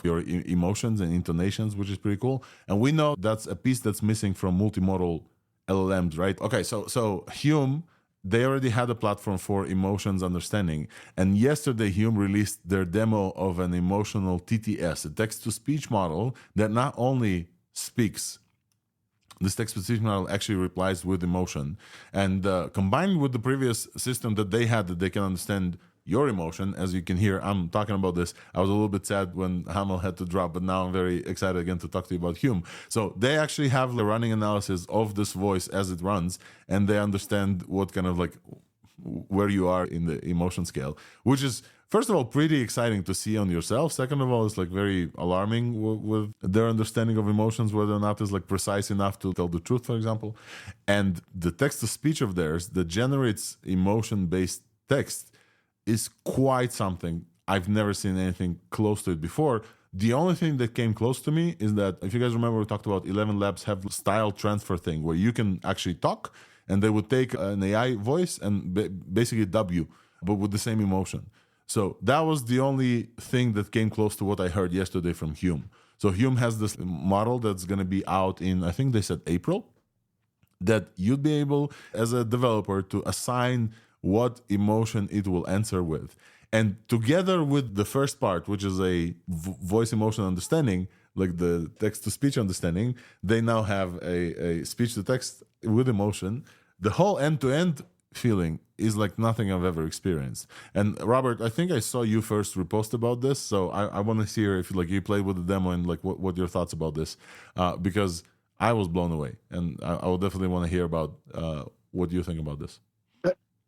your emotions and intonations, which is pretty cool. And we know that's a piece that's missing from multimodal LLMs, right? Okay, so Hume, they already had a platform for emotions understanding. And yesterday, Hume released their demo of an emotional TTS, a text-to-speech model that not only speaks, this text-to-speech model actually replies with emotion. And combined with the previous system that they had, that they can understand your emotion, as you can hear, I'm talking about this. I was a little bit sad when Hamel had to drop, but now I'm very excited again to talk to you about Hume. So they actually have the running analysis of this voice as it runs, and they understand what kind of where you are in the emotion scale, which is, first of all, pretty exciting to see on yourself. Second of all, it's very alarming with their understanding of emotions, whether or not it's precise enough to tell the truth, for example. And the text-to-speech of theirs that generates emotion-based text is quite something. I've never seen anything close to it before. The only thing that came close to me is that, if you guys remember, we talked about 11 Labs have the style transfer thing where you can actually talk, and they would take an AI voice and basically dub you, but with the same emotion. So that was the only thing that came close to what I heard yesterday from Hume. So Hume has this model that's going to be out in, I think they said April, that you'd be able, as a developer, to assign what emotion it will answer with. And together with the first part, which is a voice emotion understanding, like the text-to-speech understanding, they now have a speech-to-text with emotion. The whole end-to-end feeling is like nothing I've ever experienced. And Robert, I think I saw you first repost about this, so I want to hear if you played with the demo and what your thoughts about this, because I was blown away, and I will definitely want to hear about what you think about this.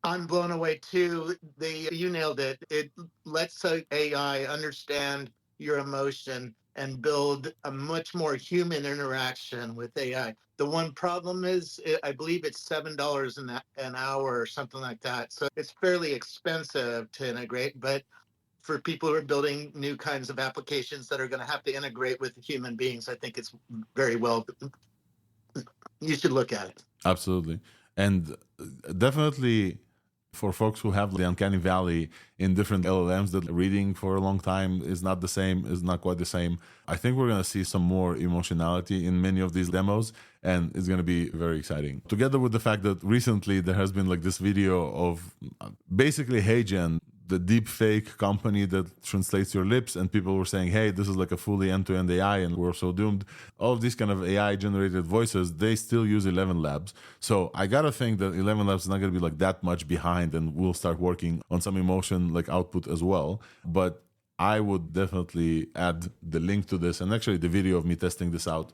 I'm blown away too. You nailed it. It lets AI understand your emotion and build a much more human interaction with AI. The one problem is, I believe it's $7 an hour or something like that. So it's fairly expensive to integrate, but for people who are building new kinds of applications that are going to have to integrate with human beings, I think it's very well. You should look at it. Absolutely. And definitely, for folks who have the uncanny valley in different LLMs, that reading for a long time is not quite the same. I think we're going to see some more emotionality in many of these demos, and it's going to be very exciting. Together with the fact that recently there has been this video of basically HeyGen, the deep fake company that translates your lips, and people were saying, hey, this is a fully end-to-end AI and we're so doomed. All of these kind of AI generated voices, they still use 11 Labs. So I gotta think that 11 Labs is not gonna be that much behind, and we'll start working on some emotion output as well. But I would definitely add the link to this, and actually the video of me testing this out,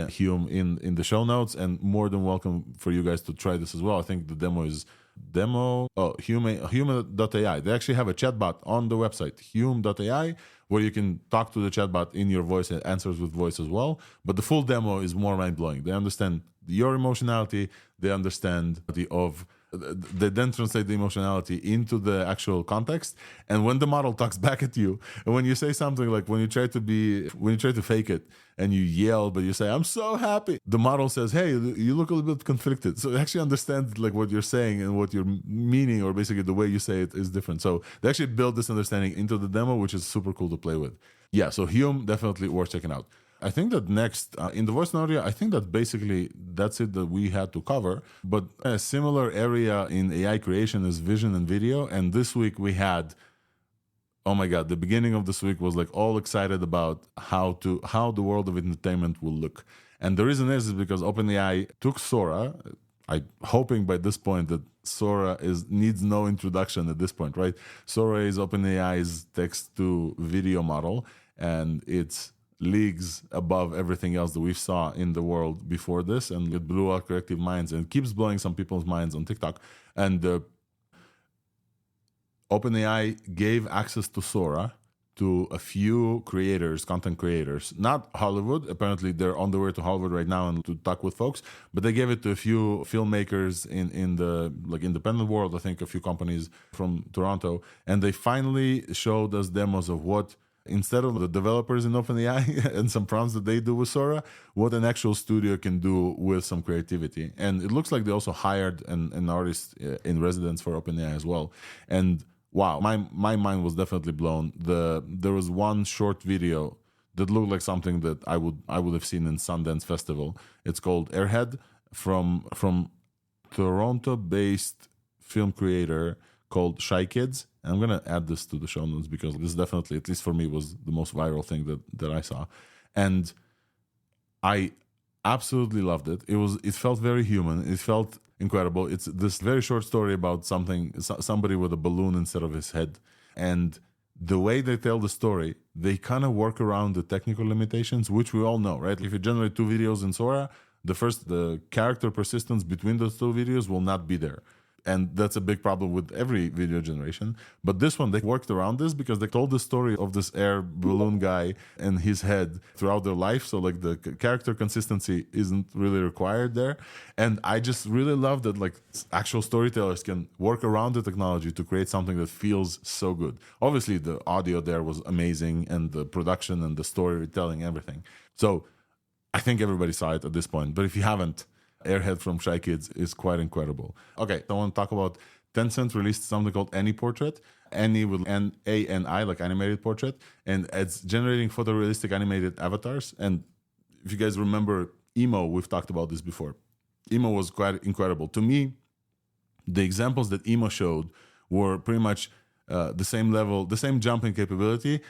Hume, in the show notes, and more than welcome for you guys to try this as well. I think the demo is demo, Hume.ai. They actually have a chatbot on the website, Hume.ai, where you can talk to the chatbot in your voice and answers with voice as well. But the full demo is more mind-blowing. They understand your emotionality. They understand they then translate the emotionality into the actual context. And when the model talks back at you, and when you say something like when you try to fake it and you yell, but you say, "I'm so happy," the model says, "Hey, you look a little bit conflicted." So it actually understands like what you're saying and what you're meaning, or basically the way you say it is different. So they actually build this understanding into the demo, which is super cool to play with. Yeah, so Hume, definitely worth checking out. I think that next, in the voice area, I think that basically that's it that we had to cover. But a similar area in AI creation is vision and video. And this week we had, oh my God, the beginning of this week was like all excited about how the world of entertainment will look. And the reason is because OpenAI took Sora. I'm hoping by this point that Sora needs no introduction at this point, right? Sora is OpenAI's text-to-video model, and it's leagues above everything else that we saw in the world before this, and it blew out collective minds and keeps blowing some people's minds on TikTok. And OpenAI gave access to Sora to a few creators, content creators, not Hollywood. Apparently they're on the way to Hollywood right now and to talk with folks, but they gave it to a few filmmakers in the like independent world, I think a few companies from Toronto, and they finally showed us demos of what, instead of the developers in OpenAI and some prompts that they do with Sora, what an actual studio can do with some creativity. And it looks like they also hired an artist in residence for OpenAI as well. And wow, my mind was definitely blown. There was one short video that looked like something that I would have seen in Sundance Festival. It's called Airhead from Toronto-based film creator called Shy Kids. And I'm going to add this to the show notes because this definitely, at least for me, was the most viral thing that I saw. And I absolutely loved it. It felt very human. It felt incredible. It's this very short story about somebody with a balloon instead of his head. And the way they tell the story, they kind of work around the technical limitations, which we all know, right? If you generate 2 videos in Sora, the character persistence between those 2 videos will not be there. And that's a big problem with every video generation. But this one, they worked around this because they told the story of this air balloon guy and his head throughout their life. So like the character consistency isn't really required there. And I just really love that like actual storytellers can work around the technology to create something that feels so good. Obviously, the audio there was amazing, and the production and the storytelling, everything. So I think everybody saw it at this point. But if you haven't, Airhead from Shy Kids is quite incredible. Okay, I want to talk about Tencent released something called Any Portrait. Any with Ani, like animated portrait. And it's generating photorealistic animated avatars. And if you guys remember Emo, we've talked about this before. Emo was quite incredible. To me, the examples that Emo showed were pretty much the same level, the same jumping capability.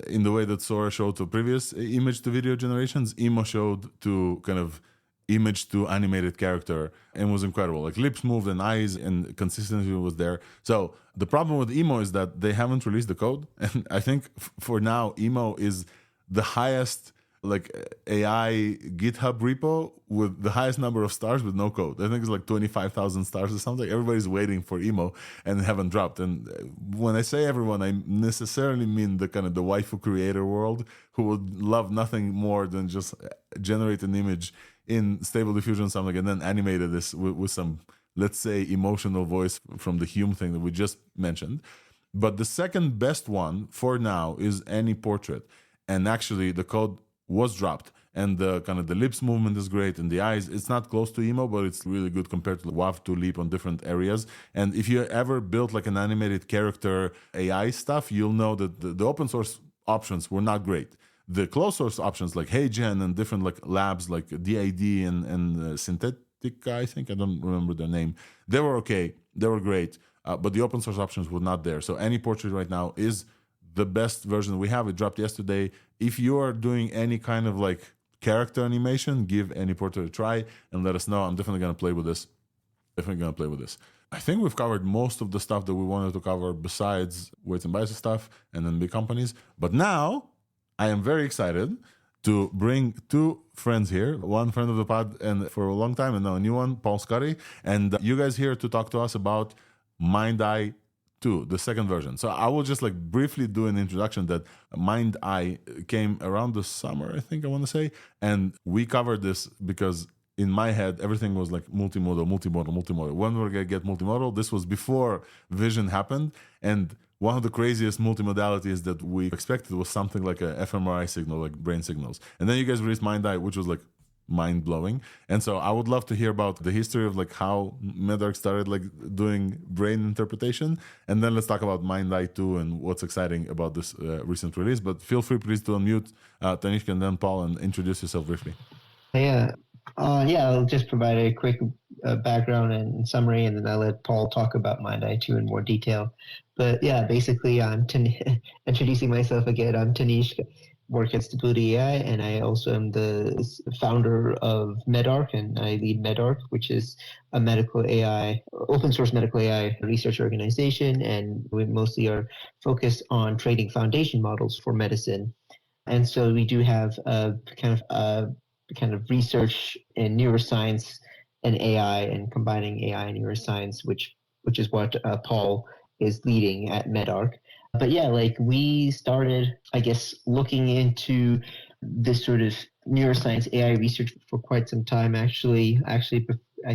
In the way that Sora showed to previous image to video generations, Emo showed to kind of image to animated character, and was incredible. Like lips moved and eyes and consistency was there. So the problem with Emo is that they haven't released the code, and I think for now Emo is the highest like AI GitHub repo with the highest number of stars with no code. I think it's like 25,000 stars or something. Everybody's waiting for Emo and haven't dropped. And when I say everyone, I necessarily mean the kind of the waifu creator world, who would love nothing more than just generate an image in Stable Diffusion something and then animated this with some, let's say, emotional voice from the Hume thing that we just mentioned. But the second best one for now is Any Portrait. And actually the code was dropped, and the kind of the lips movement is great, and the eyes, it's not close to Emo, but it's really good compared to WAV to Leap on different areas. And if you ever built like an animated character AI stuff, you'll know that the open source options were not great. The closed source options like HeyGen and different like labs like DID and Synthetica, I think, I don't remember their name, they were okay, they were great, but the open source options were not there. So Any Portrait right now is the best version we have. It dropped yesterday. If you are doing any kind of like character animation, give Any Portrait a try and let us know. I'm definitely going to play with this. I think we've covered most of the stuff that we wanted to cover besides weights and biases stuff and then big companies. But now I am very excited to bring two friends here, one friend of the pod and for a long time, and now a new one, Paul Scotti, and you guys here to talk to us about MindEye 2, the second version. So I will just like briefly do an introduction that MindEye came around the summer, I think I want to say, and we covered this because in my head, everything was like multimodal. When we're going to get multimodal, this was before vision happened. And one of the craziest multimodalities that we expected was something like a fMRI signal, like brain signals. And then you guys released MindEye, which was like mind-blowing. And so I would love to hear about the history of like how MedArc started like doing brain interpretation. And then let's talk about MindEye 2 and what's exciting about this recent release. But feel free, please, to unmute Tanishq and then Paul and introduce yourself briefly. Yeah. I'll just provide a quick background and summary, and then I'll let Paul talk about MindEye 2 in more detail. But yeah, basically, I'm introducing myself again. I'm Tanishq, work at ThursdAI, and I also am the founder of MedArc, and I lead MedArc, which is a medical AI, open source medical AI research organization, and we mostly are focused on training foundation models for medicine. And so we do have a kind of research in neuroscience and AI, and combining AI and neuroscience, which is what Paul is leading at MedArc. But yeah, like we started, I guess, looking into this sort of neuroscience AI research for quite some time. Actually, I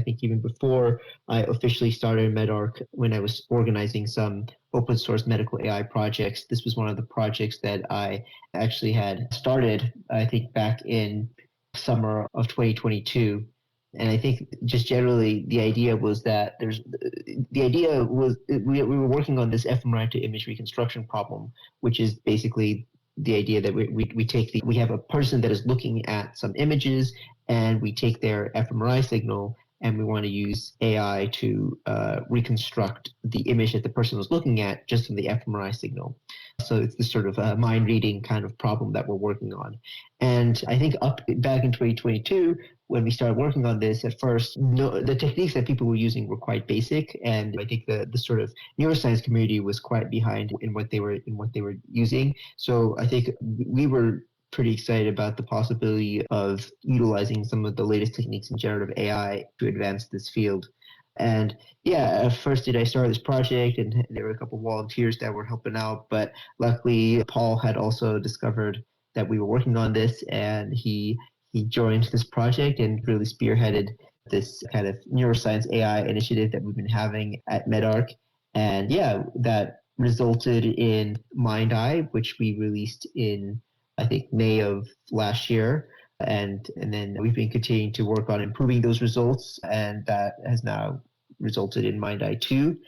think even before I officially started MedArc, when I was organizing some open source medical AI projects, this was one of the projects that I actually had started, I think, back in summer of 2022. And I think just generally the idea was that we were working on this fMRI to image reconstruction problem, which is basically the idea that we have a person that is looking at some images, and we take their fMRI signal, and we want to use AI to reconstruct the image that the person was looking at just from the fMRI signal. So it's this sort of mind reading kind of problem that we're working on. And I think back in 2022, when we started working on this, at first, the techniques that people were using were quite basic, and I think the sort of neuroscience community was quite behind in what they were using. So I think we were pretty excited about the possibility of utilizing some of the latest techniques in generative AI to advance this field. And yeah, at first I started this project, and there were a couple of volunteers that were helping out, but luckily Paul had also discovered that we were working on this, and he joined this project and really spearheaded this kind of neuroscience AI initiative that we've been having at MedArc. And yeah, that resulted in MindEye, which we released in, I think, May of last year. And then we've been continuing to work on improving those results, and that has now resulted in MindEye 2.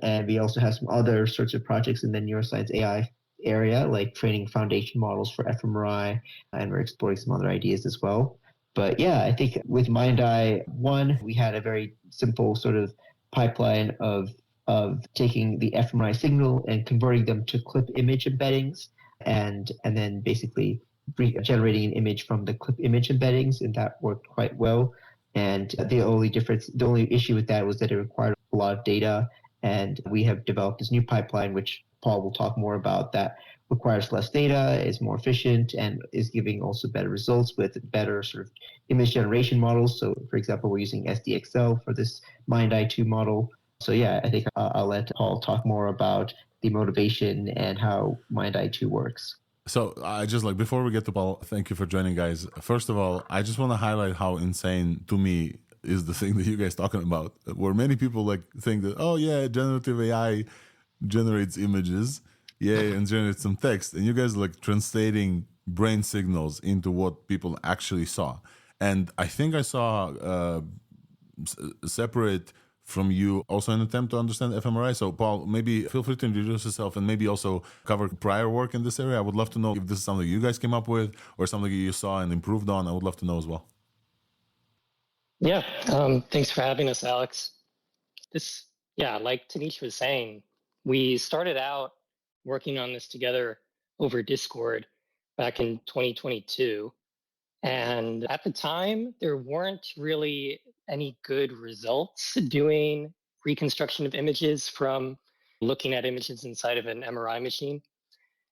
And we also have some other sorts of projects in the neuroscience AI area, like training foundation models for fMRI, and we're exploring some other ideas as well. But yeah, I think with MindEye 1, we had a very simple sort of pipeline of taking the fMRI signal and converting them to clip image embeddings, and then basically generating an image from the clip image embeddings, and that worked quite well. And the only issue with that was that it required a lot of data, and we have developed this new pipeline, which Paul will talk more about, that requires less data, is more efficient, and is giving also better results with better sort of image generation models. So, for example, we're using XXL for this MindEye 2 model. So yeah, I think I'll let Paul talk more about the motivation and how MindEye 2 works. So I just like, before we get to Paul, thank you for joining, guys. First of all, I just want to highlight how insane to me is the thing that you guys talking about, where many people like think that, oh yeah, generative AI generates images, and generates some text, and you guys like translating brain signals into what people actually saw. And I think I saw separate from you also an attempt to understand fMRI. So Paul, maybe feel free to introduce yourself and maybe also cover prior work in this area. I would love to know if this is something you guys came up with or something you saw and improved on. I would love to know as well. Yeah, thanks for having us, Alex. Like Tanishq was saying, we started out working on this together over Discord back in 2022. And at the time, there weren't really any good results doing reconstruction of images from looking at images inside of an MRI machine.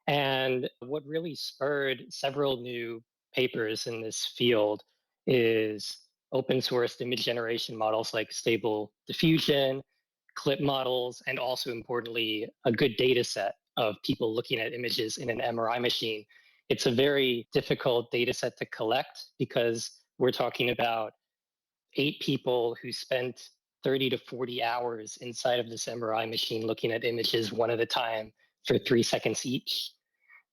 And what really spurred several new papers in this field is open source image generation models like stable diffusion, clip models, and also importantly, a good data set of people looking at images in an MRI machine. It's a very difficult data set to collect because we're talking about 8 people who spent 30 to 40 hours inside of this MRI machine looking at images one at a time for 3 seconds each.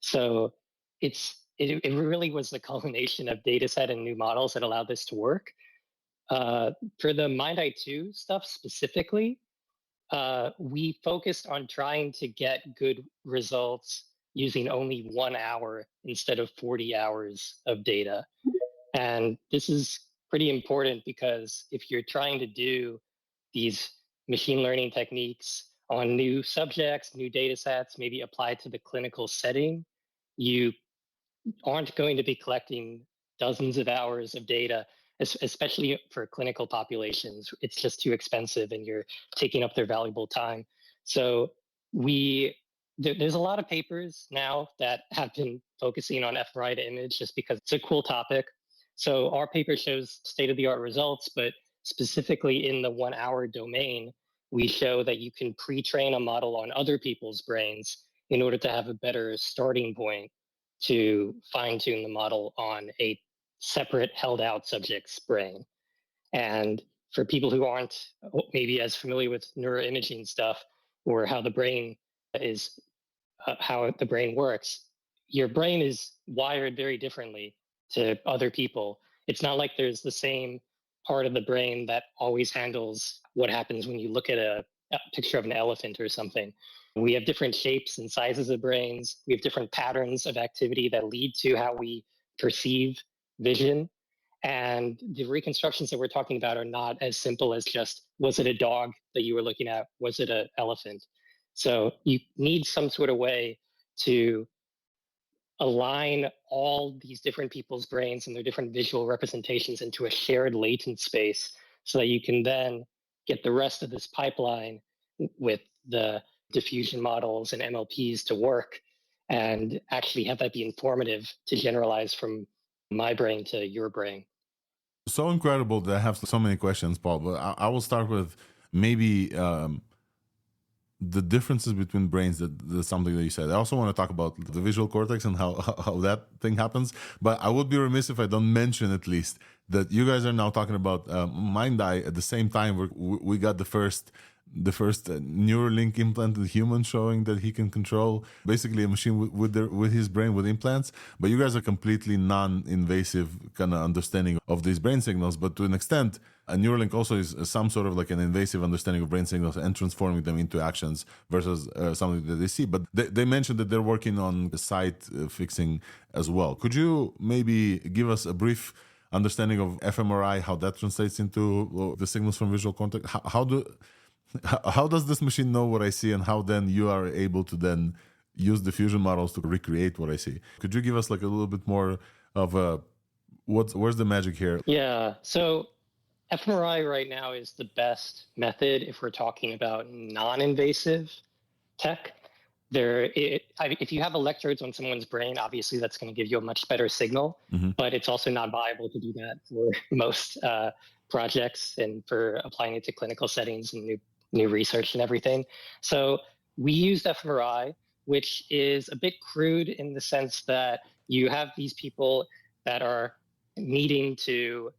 So it really was the culmination of data set and new models that allowed this to work. For the MindEye 2 stuff specifically, we focused on trying to get good results using only 1 hour instead of 40 hours of data. And this is pretty important because if you're trying to do these machine learning techniques on new subjects, new data sets, maybe applied to the clinical setting, you aren't going to be collecting dozens of hours of data, especially for clinical populations. It's just too expensive and you're taking up their valuable time. So there's a lot of papers now that have been focusing on fMRI to image just because it's a cool topic. So our paper shows state-of-the-art results, but specifically in the 1 hour domain, we show that you can pre-train a model on other people's brains in order to have a better starting point to fine-tune the model on a separate held out subject's brain. And for people who aren't maybe as familiar with neuroimaging stuff or how the brain is, how the brain works, your brain is wired very differently to other people. It's not like there's the same part of the brain that always handles what happens when you look at a picture of an elephant or something. We have different shapes and sizes of brains. We have different patterns of activity that lead to how we perceive vision. And the reconstructions that we're talking about are not as simple as just, was it a dog that you were looking at? Was it an elephant? So you need some sort of way to align all these different people's brains and their different visual representations into a shared latent space so that you can then get the rest of this pipeline with the diffusion models and MLPs to work and actually have that be informative to generalize from my brain to your brain. So incredible that I have so many questions, Paul, but I will start with maybe the differences between brains. That's something that you said. I also want to talk about the visual cortex and how that thing happens, but I would be remiss if I don't mention at least that you guys are now talking about MindEye at the same time we got the first Neuralink implanted human showing that he can control basically a machine with his brain with implants. But you guys are completely non-invasive kind of understanding of these brain signals. But to an extent, a Neuralink also is some sort of like an invasive understanding of brain signals and transforming them into actions versus something that they see. But they mentioned that they're working on the site fixing as well. Could you maybe give us a brief understanding of fMRI, how that translates into the signals from visual cortex? How does this machine know what I see, and how then you are able to then use diffusion models to recreate what I see? Could you give us like a little bit more of where's the magic here? Yeah, so fMRI right now is the best method if we're talking about non-invasive tech. If you have electrodes on someone's brain, obviously that's going to give you a much better signal, but it's also not viable to do that for most projects and for applying it to clinical settings and new research and everything. So we used fMRI, which is a bit crude in the sense that you have these people that are needing to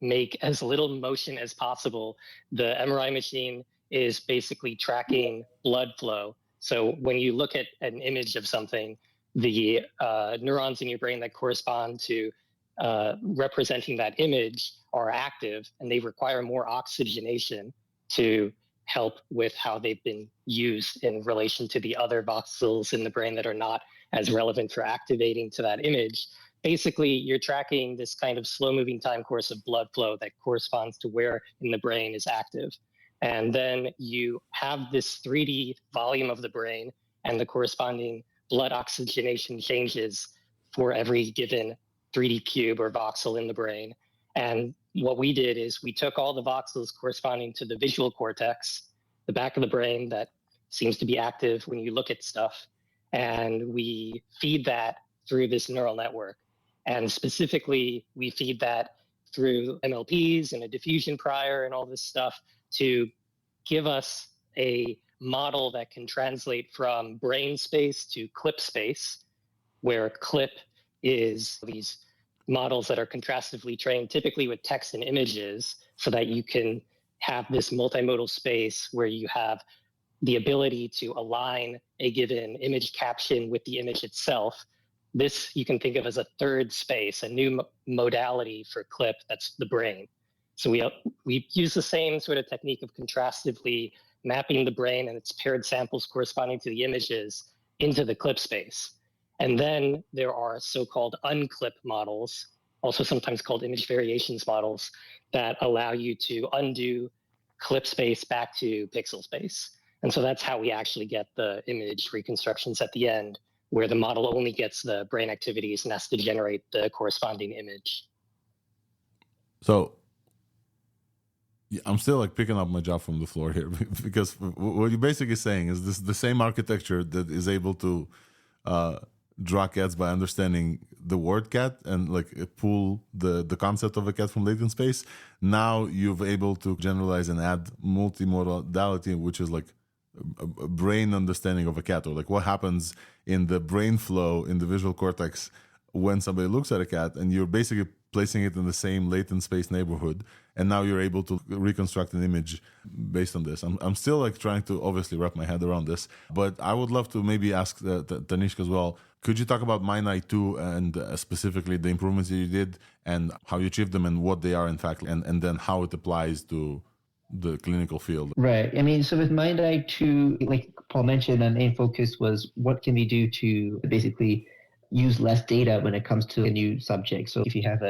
make as little motion as possible. The MRI machine is basically tracking blood flow. So when you look at an image of something, the neurons in your brain that correspond to representing that image are active, and they require more oxygenation to help with how they've been used in relation to the other voxels in the brain that are not as relevant for activating to that image. Basically, you're tracking this kind of slow-moving time course of blood flow that corresponds to where in the brain is active. And then you have this 3D volume of the brain and the corresponding blood oxygenation changes for every given 3D cube or voxel in the brain. And what we did is we took all the voxels corresponding to the visual cortex, the back of the brain that seems to be active when you look at stuff, and we feed that through this neural network. And specifically, we feed that through MLPs and a diffusion prior and all this stuff to give us a model that can translate from brain space to clip space, where clip is these models that are contrastively trained typically with text and images, so that you can have this multimodal space where you have the ability to align a given image caption with the image itself. This you can think of as a third space, a new modality for clip, that's the brain. So we use the same sort of technique of contrastively mapping the brain and its paired samples corresponding to the images into the clip space. And then there are so-called unclip models, also sometimes called image variations models, that allow you to undo clip space back to pixel space. And so that's how we actually get the image reconstructions at the end, where the model only gets the brain activities and has to generate the corresponding image. So I'm still like picking up my job from the floor here, because what you're basically saying is this the same architecture that is able to draw cats by understanding the word cat and like pull the concept of a cat from latent space. Now you've able to generalize and add multimodality, which is like a brain understanding of a cat, or like what happens in the brain flow in the visual cortex when somebody looks at a cat, and you're basically placing it in the same latent space neighborhood, and now you're able to reconstruct an image based on this. I'm still like trying to obviously wrap my head around this, but I would love to maybe ask Tanishq as well. Could you talk about MindEye 2 and specifically the improvements that you did and how you achieved them and what they are in fact, and then how it applies to the clinical field? Right. I mean, so with MindEye 2, like Paul mentioned, the main focus was what can we do to basically use less data when it comes to a new subject. So if you have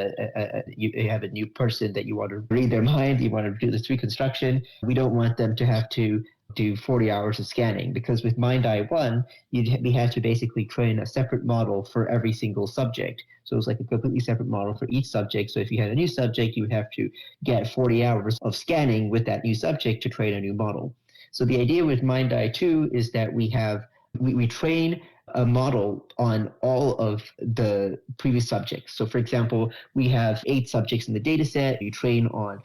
you have a new person that you want to read their mind, you want to do this reconstruction, we don't want them to have to do 40 hours of scanning, because with MindEye 1, we had to basically train a separate model for every single subject. So it was like a completely separate model for each subject. So if you had a new subject, you would have to get 40 hours of scanning with that new subject to train a new model. So the idea with MindEye 2 is that we train a model on all of the previous subjects. So for example, we have 8 subjects in the data set. You train on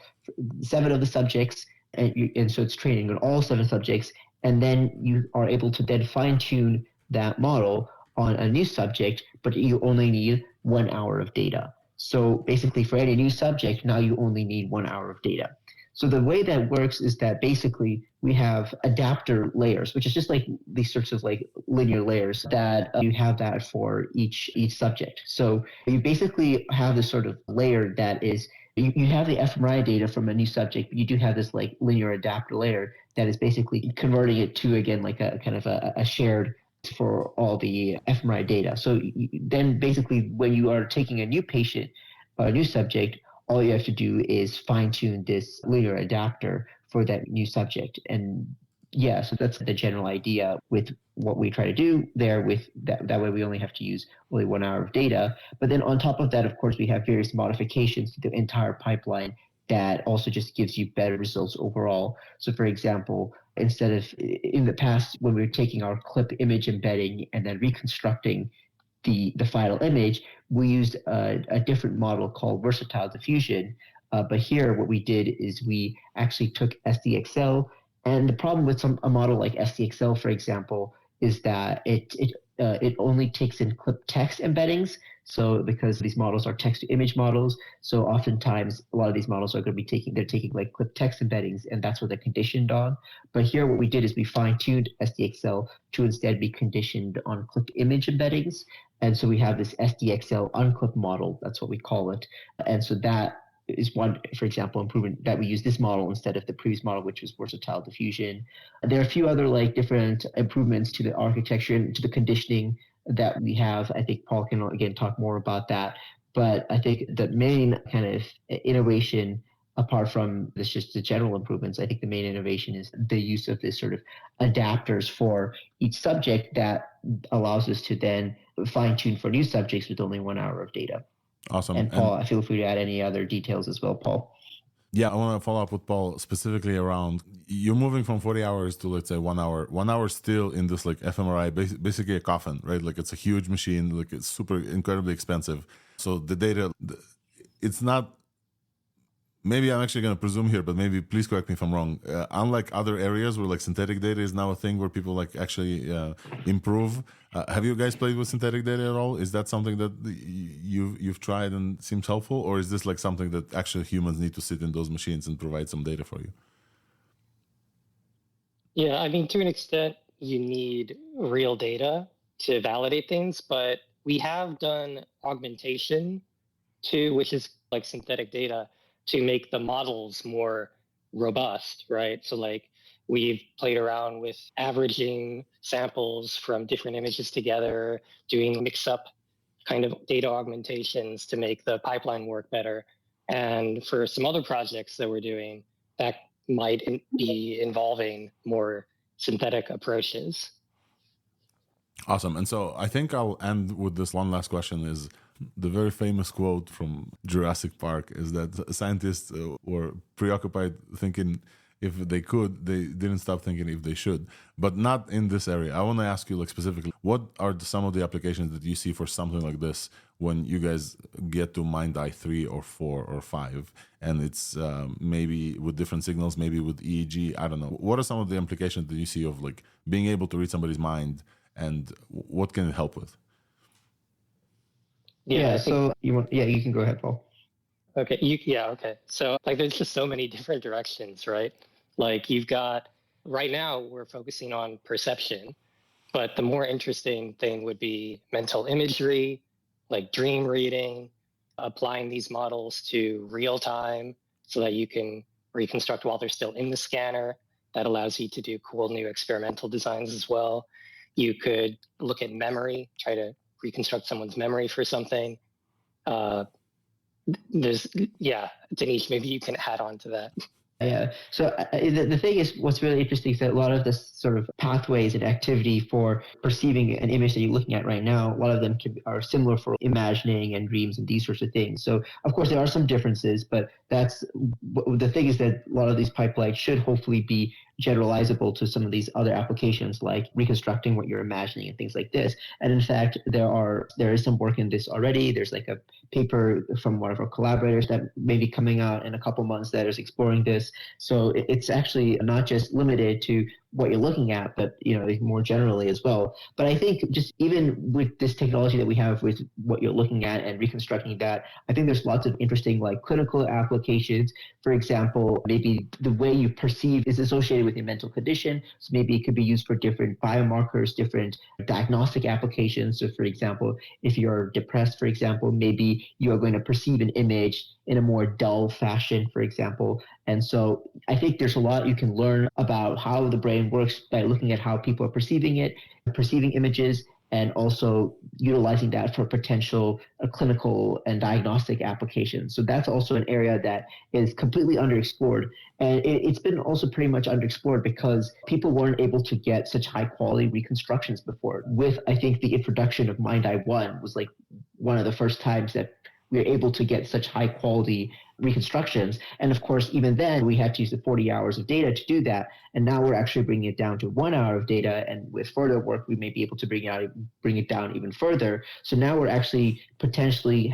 7 of the subjects, and so it's training on all 7 subjects. And then you are able to then fine tune that model on a new subject, but you only need 1 hour of data. So basically for any new subject, now you only need 1 hour of data. So the way that works is that basically we have adapter layers, which is just like these sorts of like linear layers that you have that for each subject. So you basically have this sort of layer that is, you have the fMRI data from a new subject, but you do have this like linear adapter layer that is basically converting it to, again, like a kind of a shared for all the fMRI data. So then basically when you are taking a new patient or a new subject, all you have to do is fine-tune this linear adapter for that new subject. And yeah, so that's the general idea with what we try to do there. With that way we only have to use only 1 hour of data. But then on top of that, of course, we have various modifications to the entire pipeline that also just gives you better results overall. So for example, instead of in the past when we were taking our clip image embedding and then reconstructing the final image, we used a different model called versatile diffusion. But here what we did is we actually took SDXL. And the problem with a model like SDXL, for example, is that it only takes in clip text embeddings. So because these models are text to image models, so oftentimes a lot of these models are going to be taking like clip text embeddings, and that's what they're conditioned on. But here what we did is we fine-tuned SDXL to instead be conditioned on clip image embeddings. And so we have this SDXL unclip model, that's what we call it. And so that is one, for example, improvement that we use this model instead of the previous model, which was versatile diffusion. There are a few other like different improvements to the architecture and to the conditioning that we have. I think Paul can again talk more about that. But I think the main kind of innovation, apart from this just the general improvements, I think the main innovation is the use of this sort of adapters for each subject that allows us to then fine tune for new subjects with only 1 hour of data. Awesome. And Paul, I feel free to add any other details as well, Paul. Yeah, I want to follow up with Paul specifically around, you're moving from 40 hours to, let's say, 1 hour. 1 hour still in this like fMRI, basically a coffin, right? Like it's a huge machine, like it's super incredibly expensive. So the data, it's not, maybe I'm actually going to presume here, but maybe please correct me if I'm wrong. Unlike other areas where like synthetic data is now a thing where people like actually improve. Have you guys played with synthetic data at all? Is that something that you've tried and seems helpful? Or is this like something that actually humans need to sit in those machines and provide some data for you? Yeah, I mean, to an extent, you need real data to validate things, but we have done augmentation too, which is like synthetic data to make the models more robust, right? So like we've played around with averaging samples from different images together, doing mix-up kind of data augmentations to make the pipeline work better. And for some other projects that we're doing, that might be involving more synthetic approaches. Awesome. And so I think I'll end with this one last question is the very famous quote from Jurassic Park is that scientists were preoccupied thinking if they could, they didn't stop thinking if they should, but not in this area. I want to ask you like specifically, what are some of the applications that you see for something like this when you guys get to MindEye 3 or 4 or 5 and it's maybe with different signals, maybe with EEG, I don't know. What are some of the implications that you see of like being able to read somebody's mind and what can it help with? Yeah, so you can go ahead, Paul. Okay. Okay. So like there's just so many different directions, right? Like you've got, right now we're focusing on perception, but the more interesting thing would be mental imagery, like dream reading, applying these models to real time so that you can reconstruct while they're still in the scanner. That allows you to do cool new experimental designs as well. You could look at memory, try to reconstruct someone's memory for something. Tanishq, maybe you can add on to that. Yeah. So the thing is, what's really interesting is that a lot of the sort of pathways and activity for perceiving an image that you're looking at right now, a lot of them are similar for imagining and dreams and these sorts of things. So of course there are some differences, but that's the thing is that a lot of these pipelines should hopefully be generalizable to some of these other applications like reconstructing what you're imagining and things like this. And in fact, there is some work in this already. There's like a paper from one of our collaborators that may be coming out in a couple months that is exploring this. So it's actually not just limited to what you're looking at, but more generally as well. But I think just even with this technology that we have with what you're looking at and reconstructing that, I think there's lots of interesting like clinical applications. For example, maybe the way you perceive is associated with your mental condition. So maybe it could be used for different biomarkers, different diagnostic applications. So for example, if you're depressed, for example, maybe you are going to perceive an image in a more dull fashion, for example. And so I think there's a lot you can learn about how the brain works by looking at how people are perceiving it, perceiving images, and also utilizing that for potential clinical and diagnostic applications. So that's also an area that is completely underexplored. And it's been also pretty much underexplored because people weren't able to get such high quality reconstructions before. With, I think, the introduction of MindEye 1 was like one of the first times that we were able to get such high quality reconstructions. And of course, even then we had to use the 40 hours of data to do that. And now we're actually bringing it down to 1 hour of data. And with further work, we may be able to bring it down even further. So now we're actually potentially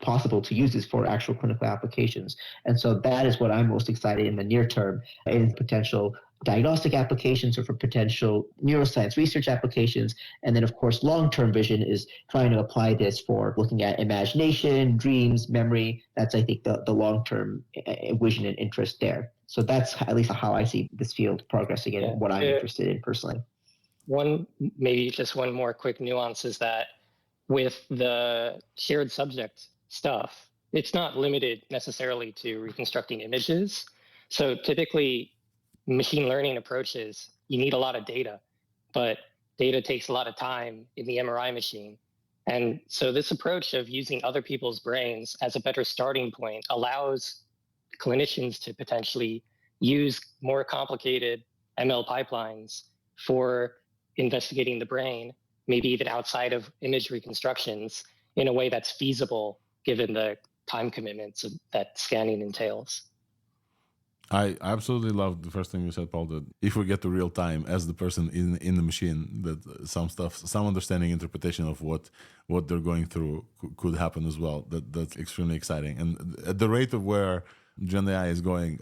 possible to use this for actual clinical applications. And so that is what I'm most excited in the near term in potential diagnostic applications or for potential neuroscience research applications. And then, of course, long-term vision is trying to apply this for looking at imagination, dreams, memory. That's, I think, the long-term vision and interest there. So that's at least how I see this field progressing and what I'm interested in personally. Maybe just one more quick nuance is that with the shared subject stuff, it's not limited necessarily to reconstructing images. So typically, machine learning approaches, you need a lot of data, but data takes a lot of time in the MRI machine. And so this approach of using other people's brains as a better starting point allows clinicians to potentially use more complicated ML pipelines for investigating the brain, maybe even outside of image reconstructions in a way that's feasible given the time commitments that scanning entails. I absolutely love the first thing you said, Paul, that if we get to real time as the person in the machine, that some stuff, some understanding, interpretation of what they're going through could happen as well. That's extremely exciting. And at the rate of where GenAI is going,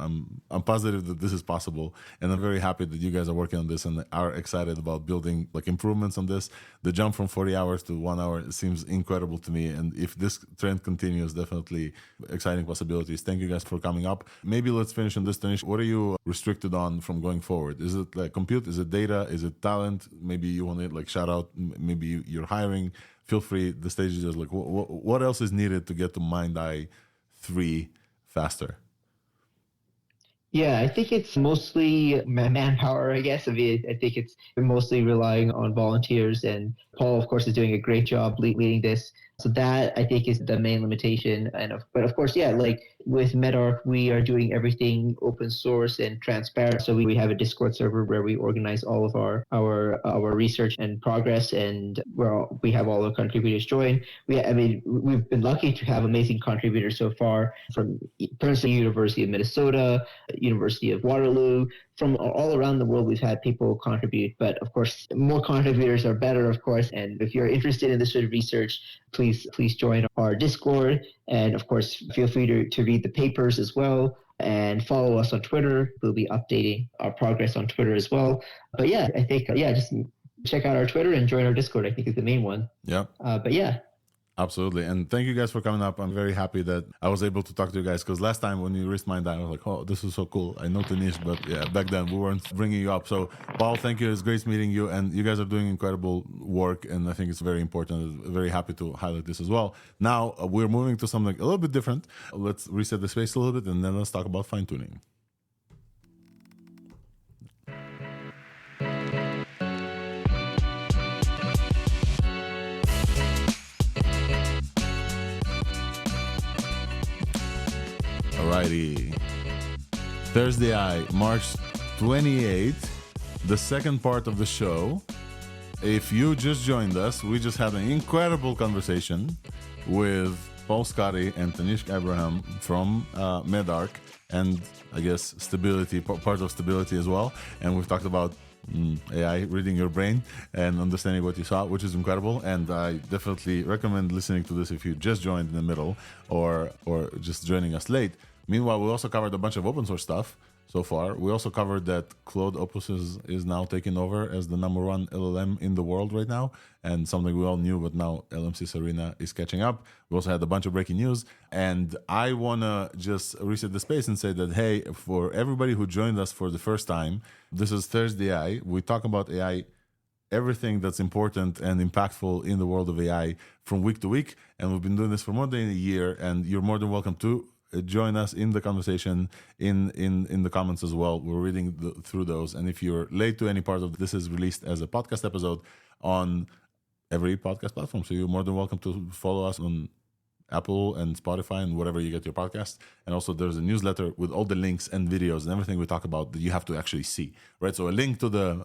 I'm positive that this is possible, and I'm very happy that you guys are working on this and are excited about building like improvements on this. The jump from 40 hours to 1 hour seems incredible to me, and if this trend continues, definitely exciting possibilities. Thank you guys for coming up. Maybe let's finish on this, Tanishq. What are you restricted on from going forward? Is it like compute? Is it data? Is it talent? Maybe you want to like shout out. Maybe you're hiring. Feel free. The stage is just like what else is needed to get to MindEye 3 faster? Yeah, I think it's mostly manpower, I guess. I mean, I think it's mostly relying on volunteers, and Paul, of course, is doing a great job leading this. So that, I think, is the main limitation. But of course, yeah, like with MedArc, we are doing everything open source and transparent. So we have a Discord server where we organize all of our research and progress, and we have all the contributors join. We've been lucky to have amazing contributors so far from Princeton University of Minnesota, University of Waterloo. From all around the world, we've had people contribute, but of course, more contributors are better, of course. And if you're interested in this sort of research, please join our Discord. And of course, feel free to read the papers as well and follow us on Twitter. We'll be updating our progress on Twitter as well. But yeah, I think, just check out our Twitter and join our Discord, I think is the main one. Yeah. But yeah. Absolutely. And thank you guys for coming up. I'm very happy that I was able to talk to you guys, because last time when you raised MindEye, I was like, oh, this is so cool. I know Tanishq, but yeah, back then we weren't bringing you up. So Paul, thank you. It's great meeting you. And you guys are doing incredible work. And I think it's very important. I'm very happy to highlight this as well. Now we're moving to something a little bit different. Let's reset the space a little bit, and then let's talk about fine tuning. Alrighty. ThursdAI, March 28th, the second part of the show. If you just joined us, we just had an incredible conversation with Paul Scotti and Tanishq Abraham from MedArc, and I guess stability, part of stability as well. And we've talked about AI reading your brain and understanding what you saw, which is incredible. And I definitely recommend listening to this if you just joined in the middle or just joining us late. Meanwhile, we also covered a bunch of open source stuff so far. We also covered that Claude Opus is now taking over as the #1 LLM in the world right now, and something we all knew, but now LMC Serena is catching up. We also had a bunch of breaking news, and I want to just reset the space and say that, hey, for everybody who joined us for the first time, this is ThursdAI. We talk about AI, everything that's important and impactful in the world of AI from week to week, and we've been doing this for more than a year, and you're more than welcome to join us in the conversation in the comments as well. We're reading through those, and if you're late to any part of this, is released as a podcast episode on every podcast platform, so you're more than welcome to follow us on Apple and Spotify and whatever you get your podcast. And also there's a newsletter with all the links and videos and everything we talk about that you have to actually see, right? So a link to the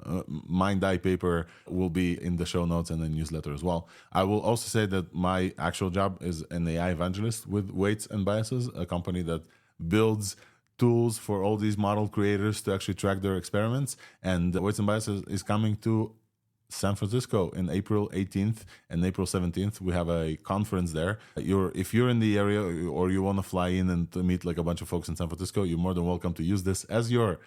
MindEye paper will be in the show notes and the newsletter as well. I will also say that my actual job is an AI evangelist with Weights and Biases, a company that builds tools for all these model creators to actually track their experiments. And Weights and Biases is coming to San Francisco in April 18th and April 17th. We have a conference there. If you're in the area or you want to fly in and to meet like a bunch of folks in San Francisco, you're more than welcome to use this as your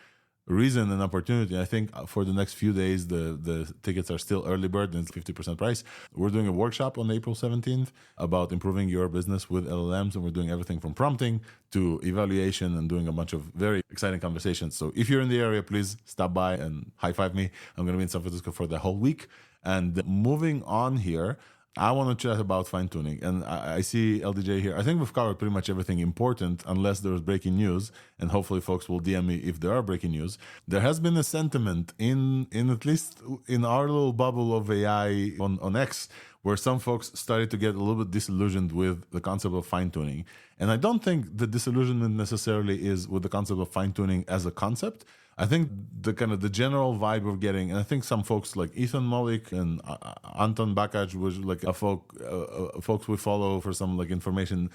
reason and opportunity. I think for the next few days, the tickets are still early bird and it's 50% price. We're doing a workshop on April 17th about improving your business with LLMs, and we're doing everything from prompting to evaluation and doing a bunch of very exciting conversations. So if you're in the area, please stop by and high five me. I'm going to be in San Francisco for the whole week. And moving on here, I want to chat about fine tuning, and I see LDJ here. I think we've covered pretty much everything important, unless there's breaking news, and hopefully folks will DM me if there are breaking news. There has been a sentiment in at least in our little bubble of AI on X, where some folks started to get a little bit disillusioned with the concept of fine tuning. And I don't think the disillusionment necessarily is with the concept of fine tuning as a concept. I think the general vibe we're getting, and I think some folks like Ethan Mollick and Anton Bakaj was like folks we follow for some like information.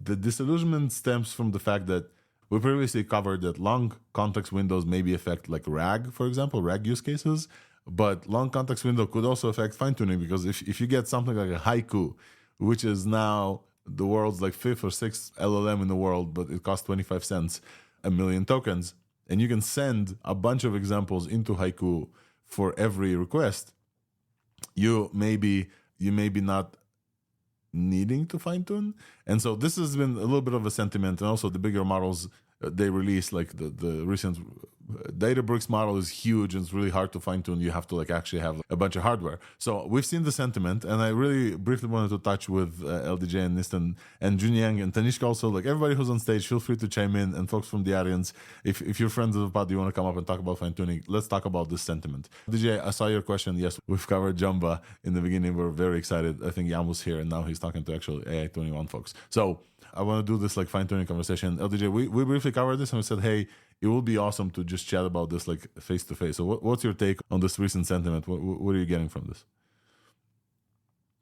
The disillusionment stems from the fact that We previously covered that long context windows maybe affect like RAG, for example, RAG use cases, but long context window could also affect fine-tuning, because if you get something like a Haiku, which is now the world's like 5th or 6th LLM in the world, but it costs 25 cents, a million tokens, and you can send a bunch of examples into Haiku for every request, you may be not needing to fine-tune. And so this has been a little bit of a sentiment. And also the bigger models they release, like the recent Databricks model is huge and it's really hard to fine-tune. You have to like actually have a bunch of hardware. So we've seen the sentiment, and I really briefly wanted to touch with LDJ and Nistan and Junyang and Tanishq also. Like everybody who's on stage, feel free to chime in, and folks from the audience, if you're friends of the pod, you want to come up and talk about fine-tuning, let's talk about this sentiment. DJ, I saw your question. Yes, we've covered Jamba in the beginning. We're very excited. I think Jan was here, and now he's talking to actual AI21 folks. So I want to do this like fine-tuning conversation. LDJ, we briefly covered this, and we said, hey, it would be awesome to just chat about this like face-to-face. So what's your take on this recent sentiment? What are you getting from this?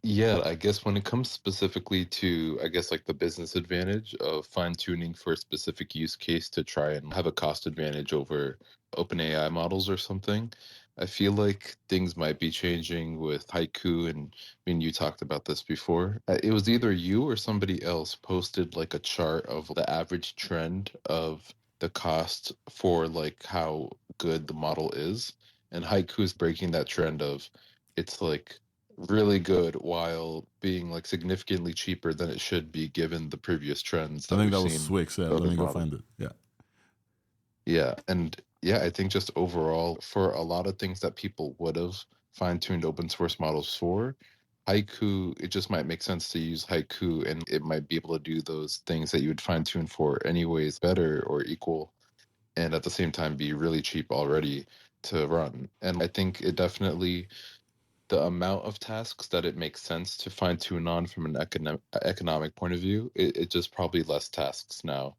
Yeah, I guess when it comes specifically to, I guess, like the business advantage of fine-tuning for a specific use case to try and have a cost advantage over OpenAI models or something, I feel like things might be changing with Haiku. And I mean, you talked about this before. It was either you or somebody else posted like a chart of the average trend of the cost for like how good the model is. And Haiku is breaking that trend of it's like really good while being like significantly cheaper than it should be given the previous trends. I think that was Swix. Yeah, let me go find it. Yeah. Yeah. And yeah, I think just overall, for a lot of things that people would have fine-tuned open source models for, Haiku, it just might make sense to use Haiku, and it might be able to do those things that you would fine-tune for anyways better or equal, and at the same time be really cheap already to run. And I think it definitely, the amount of tasks that it makes sense to fine-tune on from an economic point of view, it just probably less tasks now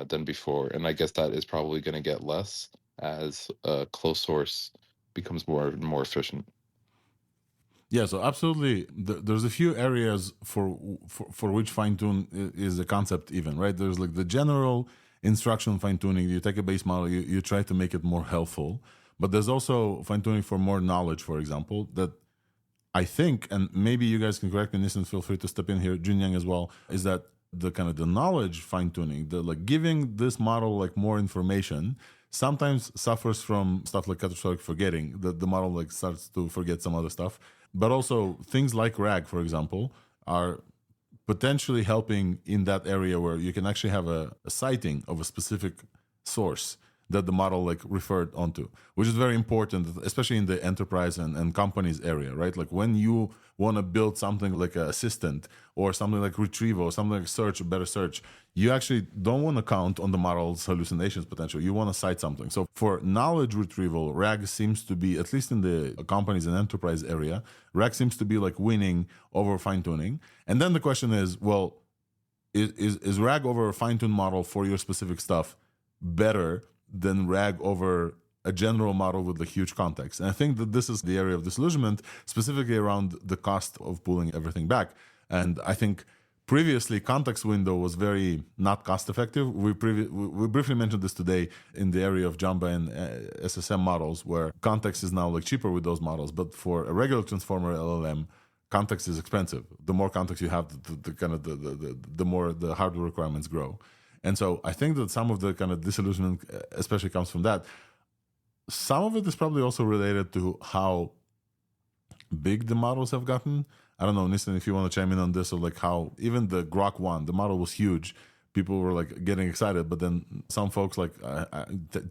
than before. And I guess that is probably going to get less as closed source becomes more and more efficient. Yeah, so absolutely. There's a few areas for which fine-tune is a concept even, right? There's like the general instruction fine-tuning. You take a base model, you try to make it more helpful. But there's also fine-tuning for more knowledge, for example, that I think, and maybe you guys can correct me, Nissan, feel free to step in here, Junyang as well, is that the kind of the knowledge fine-tuning, the like giving this model like more information, sometimes suffers from stuff like catastrophic forgetting, that the model like starts to forget some other stuff. But also things like RAG, for example, are potentially helping in that area where you can actually have a citing of a specific source that the model like referred onto, which is very important, especially in the enterprise and companies area, right? Like when you want to build something like an assistant or something like retrieval or something like search, a better search, you actually don't want to count on the model's hallucinations potential. You want to cite something. So for knowledge retrieval, RAG seems to be, at least in the companies and enterprise area, RAG seems to be like winning over fine-tuning. And then the question is, well, is RAG over a fine-tuned model for your specific stuff better than RAG over a general model with a huge context? And I think that this is the area of disillusionment, specifically around the cost of pulling everything back. And I think previously context window was very not cost effective. We briefly mentioned this today in the area of Jamba and SSM models, where context is now like cheaper with those models. But for a regular transformer LLM, context is expensive. The more context you have, the more the hardware requirements grow. And so I think that some of the kind of disillusionment especially comes from that. Some of it is probably also related to how big the models have gotten. I don't know, Nissan, if you want to chime in on this, or like how even the Grok 1, the model was huge. People were like getting excited, but then some folks like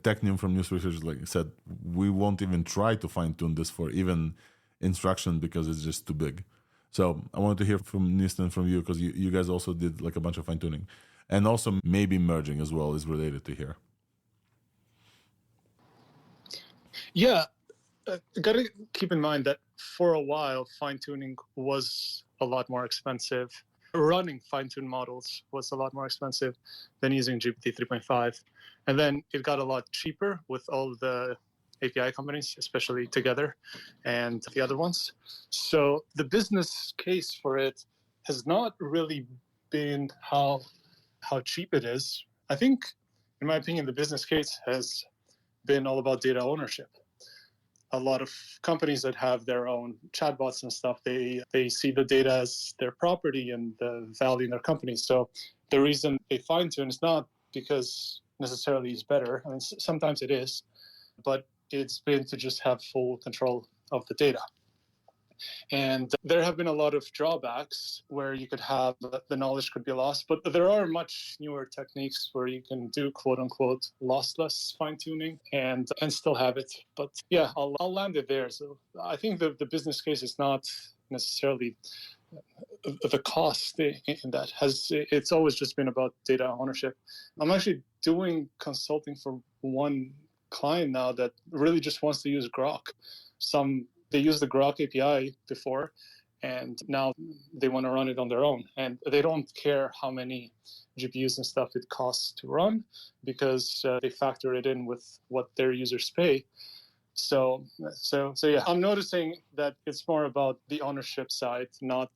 Technium from News Research like said, we won't even try to fine tune this for even instruction because it's just too big. So I wanted to hear from Nissan, from you, because you guys also did like a bunch of fine tuning. And also maybe merging as well is related to here. Yeah, got to keep in mind that for a while, fine-tuning was a lot more expensive. Running fine-tuned models was a lot more expensive than using GPT 3.5. And then it got a lot cheaper with all the API companies, especially Together and the other ones. So the business case for it has not really been how cheap it is. I think in my opinion, the business case has been all about data ownership. A lot of companies that have their own chatbots and stuff, they see the data as their property and the value in their company. So the reason they fine tune is not because necessarily it's better. I mean, sometimes it is, but it's been to just have full control of the data. And there have been a lot of drawbacks where you could have the knowledge could be lost, but there are much newer techniques where you can do quote unquote lossless fine tuning and still have it. But yeah, I'll land it there. So I think the business case is not necessarily the cost in that. It's always just been about data ownership. I'm actually doing consulting for one client now that really just wants to use Grok. They used the Grok API before, and now they want to run it on their own. And they don't care how many GPUs and stuff it costs to run because they factor it in with what their users pay. So yeah, I'm noticing that it's more about the ownership side, not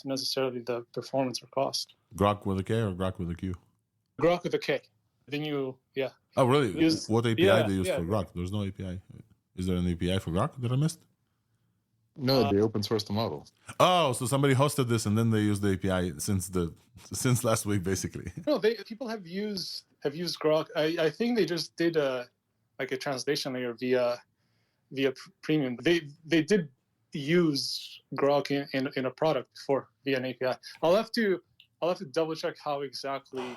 necessarily the performance or cost. Grok with a K or Grok with a Q? Grok with a K. The new, yeah. Oh, really? What API they use for Grok? There's no API. Is there an API for Grok that I missed? No, they open source the model. Oh, so somebody hosted this and then they used the API since last week, basically. No, people have used Grok. I think they just did a translation layer via premium. They did use Grok in a product before via an API. I'll have to double check how exactly.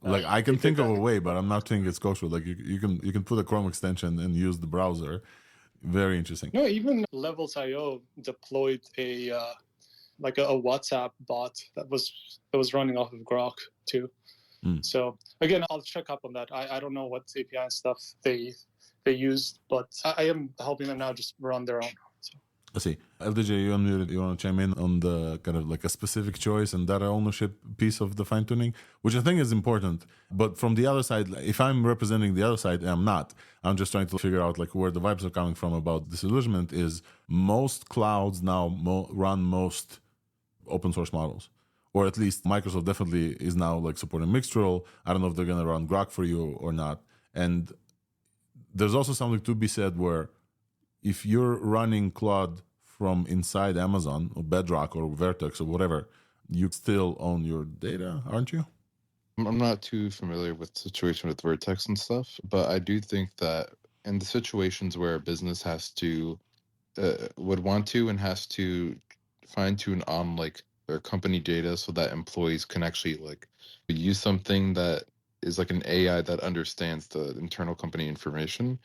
I can think of a way, but I'm not thinking it's kosher. Like you can put a Chrome extension and use the browser. Very interesting. No, even Levels.io deployed a WhatsApp bot that was running off of Grok too. So again, I'll check up on that. I don't know what API and stuff they used, but I am helping them now just run their own. So. I see. LDJ, you unmuted. You want to chime in on the kind of like a specific choice and data ownership piece of the fine tuning, which I think is important. But from the other side, if I'm representing the other side, and I'm not. I'm just trying to figure out like where the vibes are coming from about disillusionment. Is most clouds now run most open source models, or at least Microsoft definitely is now like supporting Mixtral. I don't know if they're going to run Grok for you or not. And there's also something to be said where if you're running Claude from inside Amazon or Bedrock or Vertex or whatever, you still own your data, aren't you? I'm not too familiar with the situation with Vertex and stuff, but I do think that in the situations where a business has to, would want to and has to fine tune on like their company data so that employees can actually like use something that is like an AI that understands the internal company information,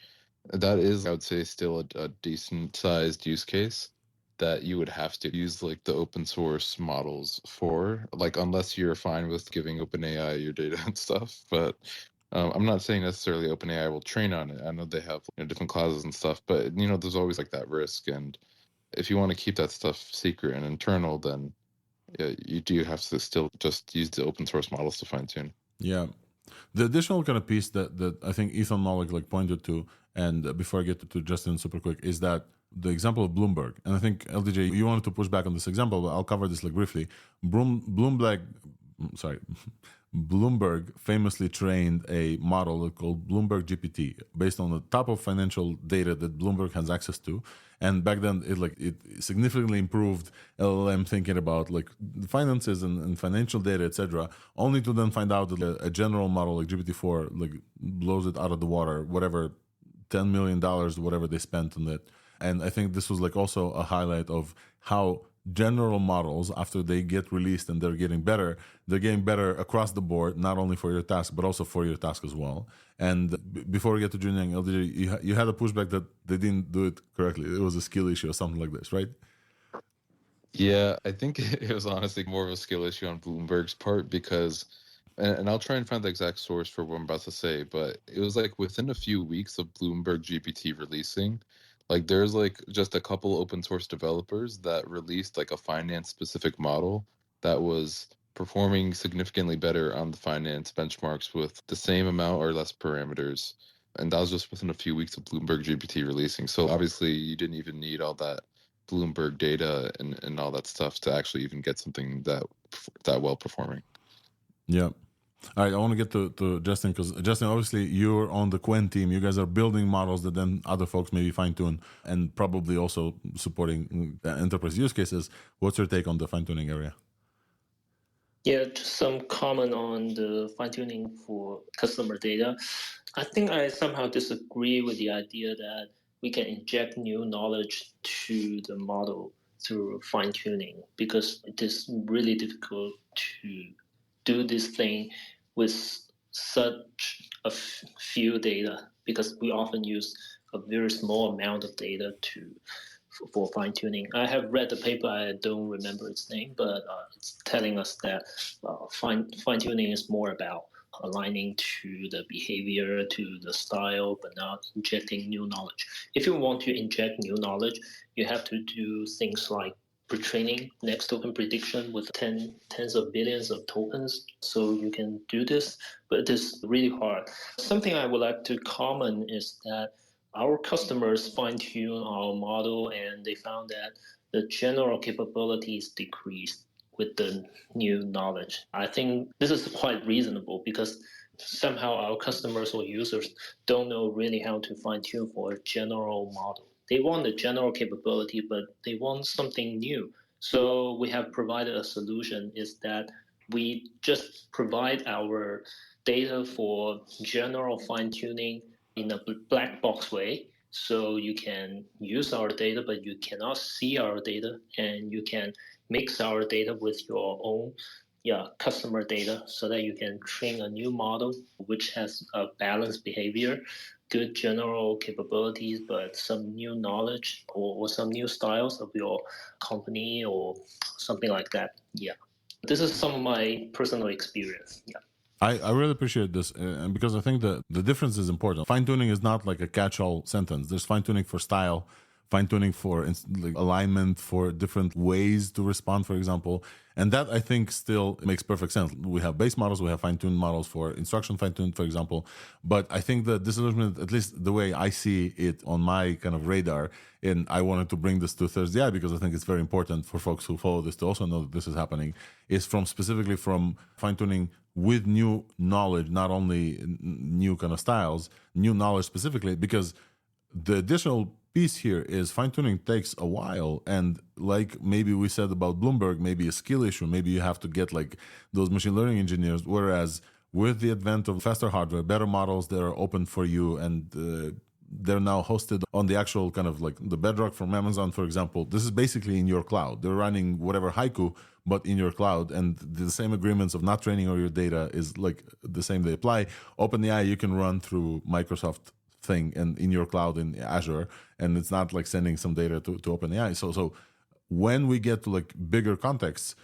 that is, I would say, still a decent sized use case that you would have to use like the open source models for, like unless you're fine with giving OpenAI your data and stuff. But I'm not saying necessarily OpenAI will train on it. I know they have different clauses and stuff, but there's always like that risk. And if you want to keep that stuff secret and internal, then you do have to still just use the open source models to fine tune. Yeah. The additional kind of piece that I think Ethan Malik like pointed to, and before I get to Justin super quick, is that the example of Bloomberg. And I think LDJ, you wanted to push back on this example, but I'll cover this like briefly. Bloomberg famously trained a model called Bloomberg GPT based on the type of financial data that Bloomberg has access to. And back then, it significantly improved LLM thinking about like finances and financial data, etc. Only to then find out that a general model like GPT-4 like blows it out of the water, whatever, $10 million, whatever they spent on it. And I think this was like also a highlight of how general models, after they get released and they're getting better across the board, not only for your task, but also for your task as well. And before we get to Junyoung, LDJ, you had a pushback that they didn't do it correctly. It was a skill issue or something like this, right? Yeah, I think it was honestly more of a skill issue on Bloomberg's part because, and I'll try and find the exact source for what I'm about to say, but it was like within a few weeks of Bloomberg GPT releasing, like there's like just a couple open source developers that released like a finance specific model that was performing significantly better on the finance benchmarks with the same amount or less parameters. And that was just within a few weeks of Bloomberg GPT releasing. So obviously you didn't even need all that Bloomberg data and all that stuff to actually even get something that well performing. Yeah. All right, I want to get to Justin, because Justin, obviously you're on the Quen team. You guys are building models that then other folks maybe fine tune, and probably also supporting enterprise use cases. What's your take on the fine tuning area? Yeah, just some comment on the fine tuning for customer data. I think I somehow disagree with the idea that we can inject new knowledge to the model through fine tuning, because it is really difficult to do this thing with such a few data, because we often use a very small amount of data for fine tuning. I have read the paper, I don't remember its name, but it's telling us that fine tuning is more about aligning to the behavior, to the style, but not injecting new knowledge. If you want to inject new knowledge, you have to do things like pre-training next token prediction with tens of billions of tokens. So you can do this, but it is really hard. Something I would like to comment is that our customers fine-tune our model, and they found that the general capabilities decreased with the new knowledge. I think this is quite reasonable, because somehow our customers or users don't know really how to fine-tune for a general model. They want the general capability, but they want something new. So we have provided a solution, is that we just provide our data for general fine-tuning in a black box way. So you can use our data, but you cannot see our data, and you can mix our data with your own customer data, so that you can train a new model which has a balanced behavior, good general capabilities, but some new knowledge or some new styles of your company or something like that. Yeah. This is some of my personal experience. Yeah. I really appreciate this, and because I think that the difference is important. Fine-tuning is not like a catch-all sentence. There's fine-tuning for style, fine-tuning for alignment, for different ways to respond, for example. And that, I think, still makes perfect sense. We have base models, we have fine-tuned models for instruction fine-tuned, for example. But I think the disillusionment, at least the way I see it on my kind of radar, and I wanted to bring this to ThursdAI because I think it's very important for folks who follow this to also know that this is happening, is specifically from fine-tuning with new knowledge, not only new kind of styles, new knowledge specifically, because the additional piece here is fine-tuning takes a while. And like maybe we said about Bloomberg, maybe a skill issue, maybe you have to get like those machine learning engineers, whereas with the advent of faster hardware, better models that are open for you, and they're now hosted on the actual kind of like the BedRock from Amazon, for example. This is basically in your cloud. They're running whatever Haiku, but in your cloud, and the same agreements of not training all your data is like the same they apply. OpenAI you can run through Microsoft thing and in your cloud in Azure, and it's not like sending some data to OpenAI. So when we get to like bigger contexts,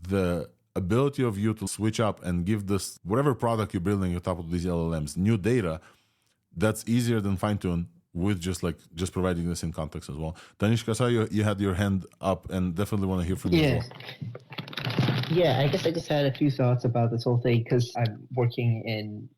the ability of you to switch up and give this whatever product you're building on top of these LLMs new data, that's easier than fine-tune with just providing this in context as well. Tanishq, I saw you had your hand up and definitely want to hear from you as well. Yeah, I guess I just had a few thoughts about this whole thing because I'm working in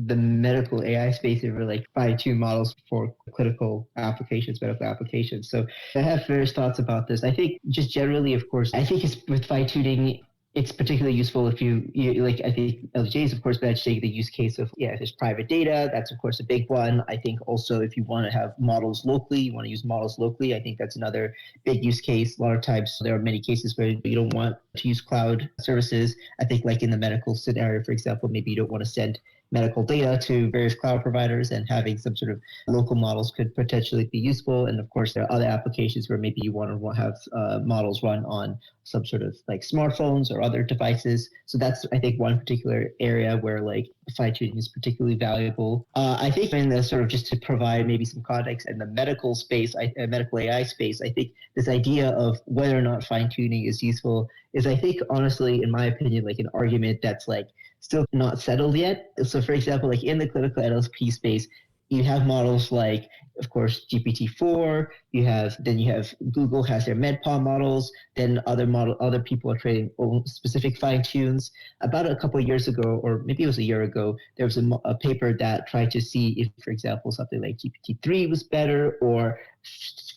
the medical AI space and really like fine-tune models for clinical applications, medical applications. So I have various thoughts about this. I think just generally, of course, I think it's with fine-tuning, it's particularly useful if you like, I think LJ is of course mentioning the use case of, if there's private data, that's of course a big one. I think also if you want to have models locally, you want to use models locally, I think that's another big use case. A lot of times there are many cases where you don't want to use cloud services. I think like in the medical scenario, for example, maybe you don't want to send medical data to various cloud providers, and having some sort of local models could potentially be useful. And of course, there are other applications where maybe you want to have models run on some sort of like smartphones or other devices. So that's, I think, one particular area where like fine-tuning is particularly valuable. I think in the sort of just to provide maybe some context in the medical space, medical AI space, I think this idea of whether or not fine-tuning is useful is, I think, honestly, in my opinion, like an argument that's like still not settled yet. So for example, like in the clinical NLP space, you have models like, of course, GPT-4. You have Google has their MedPod models. Then other people are creating specific fine tunes. About a couple of years ago, or maybe it was a year ago, there was a paper that tried to see if, for example, something like GPT-3 was better, or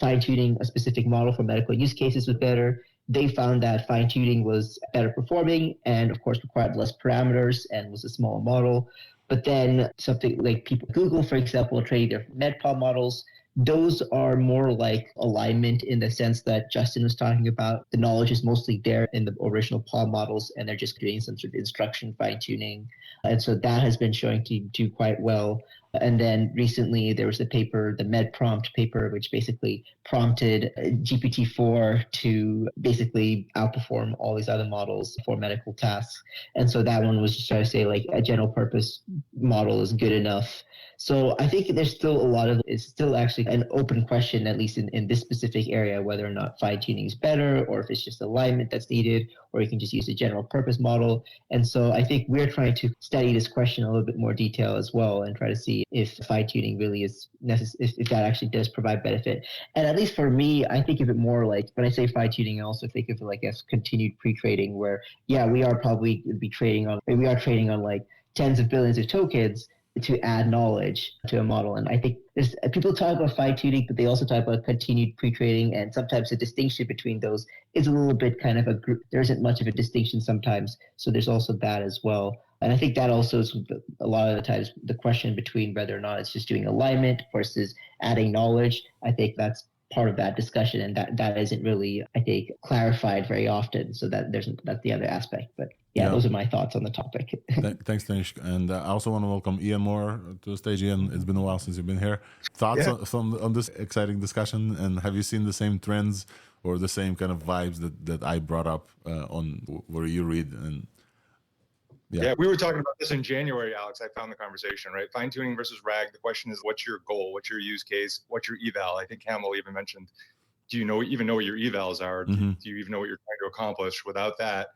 fine tuning a specific model for medical use cases was better. they found that fine-tuning was better performing and, of course, required less parameters and was a smaller model. But then something like people, Google, for example, training their MedPal models, those are more like alignment in the sense that Justin was talking about. The knowledge is mostly there in the original PAL models, and they're just doing some sort of instruction fine-tuning. And so that has been showing to do quite well. And then recently there was a paper, the MedPrompt paper, which basically prompted GPT-4 to basically outperform all these other models for medical tasks. And so that one was just trying to say like a general purpose model is good enough. So I think there's still a lot of, it's still actually an open question, at least in this specific area, whether or not fine-tuning is better or if it's just alignment that's needed, or you can just use a general purpose model. And so I think we're trying to study this question in a little bit more detail as well and try to see if fine-tuning really is necessary, if that actually does provide benefit. And at least for me, I think of it more like, when I say fine-tuning, I also think of it like as continued pre-trading where, yeah, we are trading on like tens of billions of tokens to add knowledge to a model. And I think there's people talk about fine-tuning, but they also talk about continued pre-trading, and sometimes the distinction between those is a little bit kind of there isn't much of a distinction sometimes. So there's also that as well. And I think that also is a lot of the times the question between whether or not it's just doing alignment versus adding knowledge. I think that's part of that discussion, and that isn't really, I think, clarified very often. So that's the other aspect. But yeah, those are my thoughts on the topic. Thanks, Tanishq. And I also want to welcome Ian Moore to the stage. Ian, it's been a while since you've been here. Thoughts on this exciting discussion, and have you seen the same trends or the same kind of vibes that I brought up on where you read? And yeah, we were talking about this in January, Alex. I found the conversation, right? Fine-tuning versus RAG. The question is, what's your goal? What's your use case? What's your eval? I think Hamill even mentioned, do you even know what your evals are? Do you even know what you're trying to accomplish? Without that,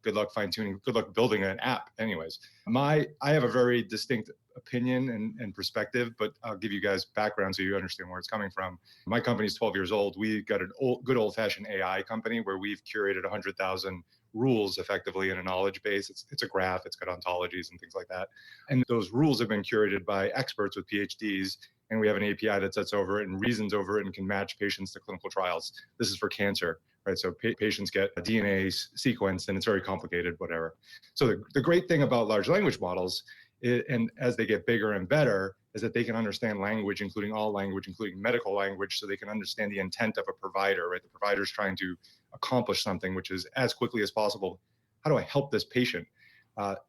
good luck fine-tuning. Good luck building an app. Anyways, I have a very distinct opinion and perspective, but I'll give you guys background so you understand where it's coming from. My company's 12 years old. We got an good old-fashioned AI company where we've curated 100,000 rules effectively in a knowledge base. It's a graph, it's got ontologies and things like that. And those rules have been curated by experts with PhDs, and we have an API that sets over it and reasons over it and can match patients to clinical trials. This is for cancer, right? So patients get a DNA sequenced and it's very complicated, whatever. So the great thing about large language models, and as they get bigger and better, is that they can understand language, including all language, including medical language, so they can understand the intent of a provider, right? The provider's trying to accomplish something, which is as quickly as possible, how do I help this patient?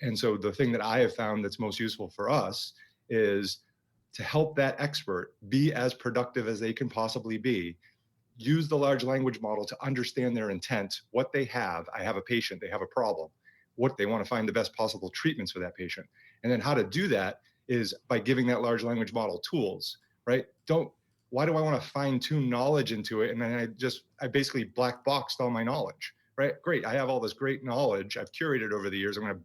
And so the thing that I have found that's most useful for us is to help that expert be as productive as they can possibly be. Use the large language model to understand their intent, what they have. I have a patient, they have a problem, what they want to find the best possible treatments for that patient. And then how to do that is by giving that large language model tools, right? Why do I want to fine tune knowledge into it? And then I basically black boxed all my knowledge, right? Great. I have all this great knowledge I've curated over the years. I'm going to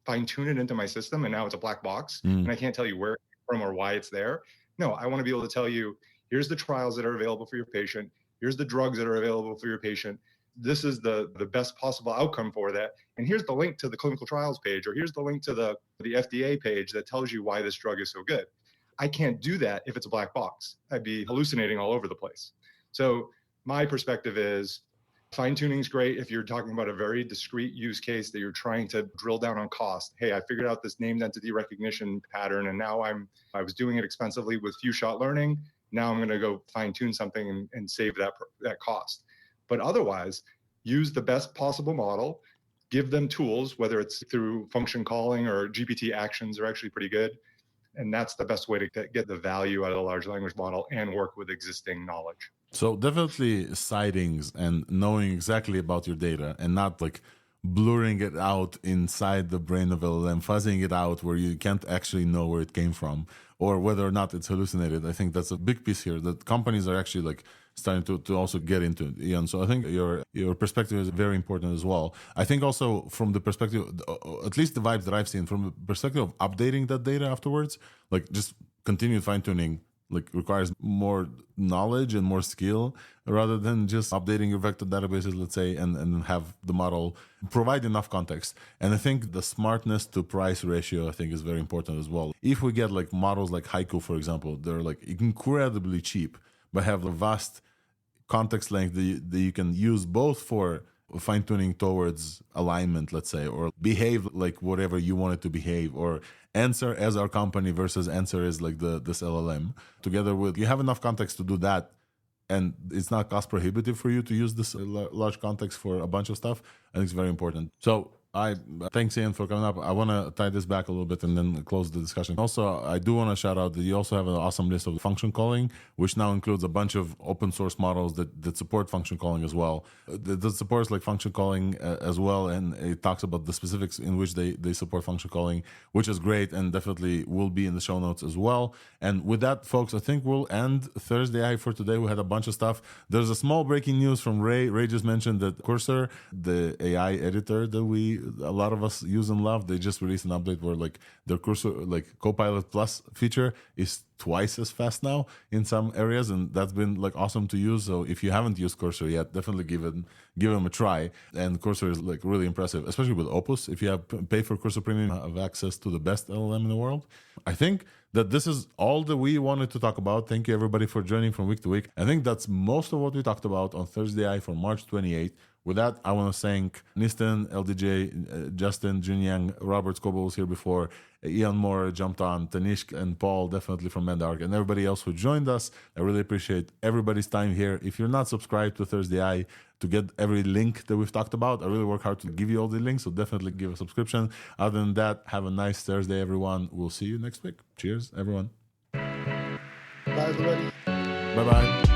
fine tune it into my system. And now it's a black box and I can't tell you where it's from or why it's there. No, I want to be able to tell you, here's the trials that are available for your patient. Here's the drugs that are available for your patient. This is the best possible outcome for that. And here's the link to the clinical trials page, or here's the link to the FDA page that tells you why this drug is so good. I can't do that if it's a black box. I'd be hallucinating all over the place. So my perspective is fine-tuning is great if you're talking about a very discrete use case that you're trying to drill down on cost. Hey, I figured out this named entity recognition pattern, and now I was doing it expensively with few-shot learning. Now I'm going to go fine-tune something and save that cost. But otherwise, use the best possible model, give them tools, whether it's through function calling or GPT actions are actually pretty good. And that's the best way to get the value out of the large language model and work with existing knowledge. So definitely sightings and knowing exactly about your data and not like blurring it out inside the brain of LLM, fuzzing it out where you can't actually know where it came from or whether or not it's hallucinated. I think that's a big piece here that companies are actually like starting to also get into, Ian. So I think your perspective is very important as well. I think also from the perspective, at least the vibes that I've seen from the perspective of updating that data afterwards, like just continued fine tuning, like requires more knowledge and more skill rather than just updating your vector databases, let's say, and have the model provide enough context. And I think the smartness to price ratio, I think, is very important as well. If we get like models like Haiku, for example, they're like incredibly cheap, but have a vast context length that you can use both for fine-tuning towards alignment, let's say, or behave like whatever you want it to behave, or answer as our company versus answer as like this LLM. Together with, you have enough context to do that, and it's not cost prohibitive for you to use this large context for a bunch of stuff. I think it's very important. So thanks, Ian, for coming up. I want to tie this back a little bit and then close the discussion. Also, I do want to shout out that you also have an awesome list of function calling, which now includes a bunch of open source models that support function calling as well. That supports like function calling as well, and it talks about the specifics in which they support function calling, which is great and definitely will be in the show notes as well. And with that, folks, I think we'll end ThursdAI for today. We had a bunch of stuff. There's a small breaking news from Ray. Ray just mentioned that Cursor, the AI editor that a lot of us use and love, they just released an update where like their Cursor, like Copilot Plus feature is twice as fast now in some areas, and that's been like awesome to use. So if you haven't used Cursor yet, definitely give them a try. And Cursor is like really impressive, especially with Opus. If you have pay for Cursor Premium, have access to the best LLM in the world. I think that this is all that we wanted to talk about. Thank you everybody for joining from week to week. I think that's most of what we talked about on ThursdAI for March 28th. With that, I want to thank Nistan, LDJ, Justin, Junyang, Robert Scoble was here before, Ian Moore jumped on, Tanishq and Paul, definitely from MedArc, and everybody else who joined us. I really appreciate everybody's time here. If you're not subscribed to ThursdAI to get every link that we've talked about, I really work hard to give you all the links, so definitely give a subscription. Other than that, have a nice Thursday, everyone. We'll see you next week. Cheers, everyone. Bye, everybody. Bye-bye.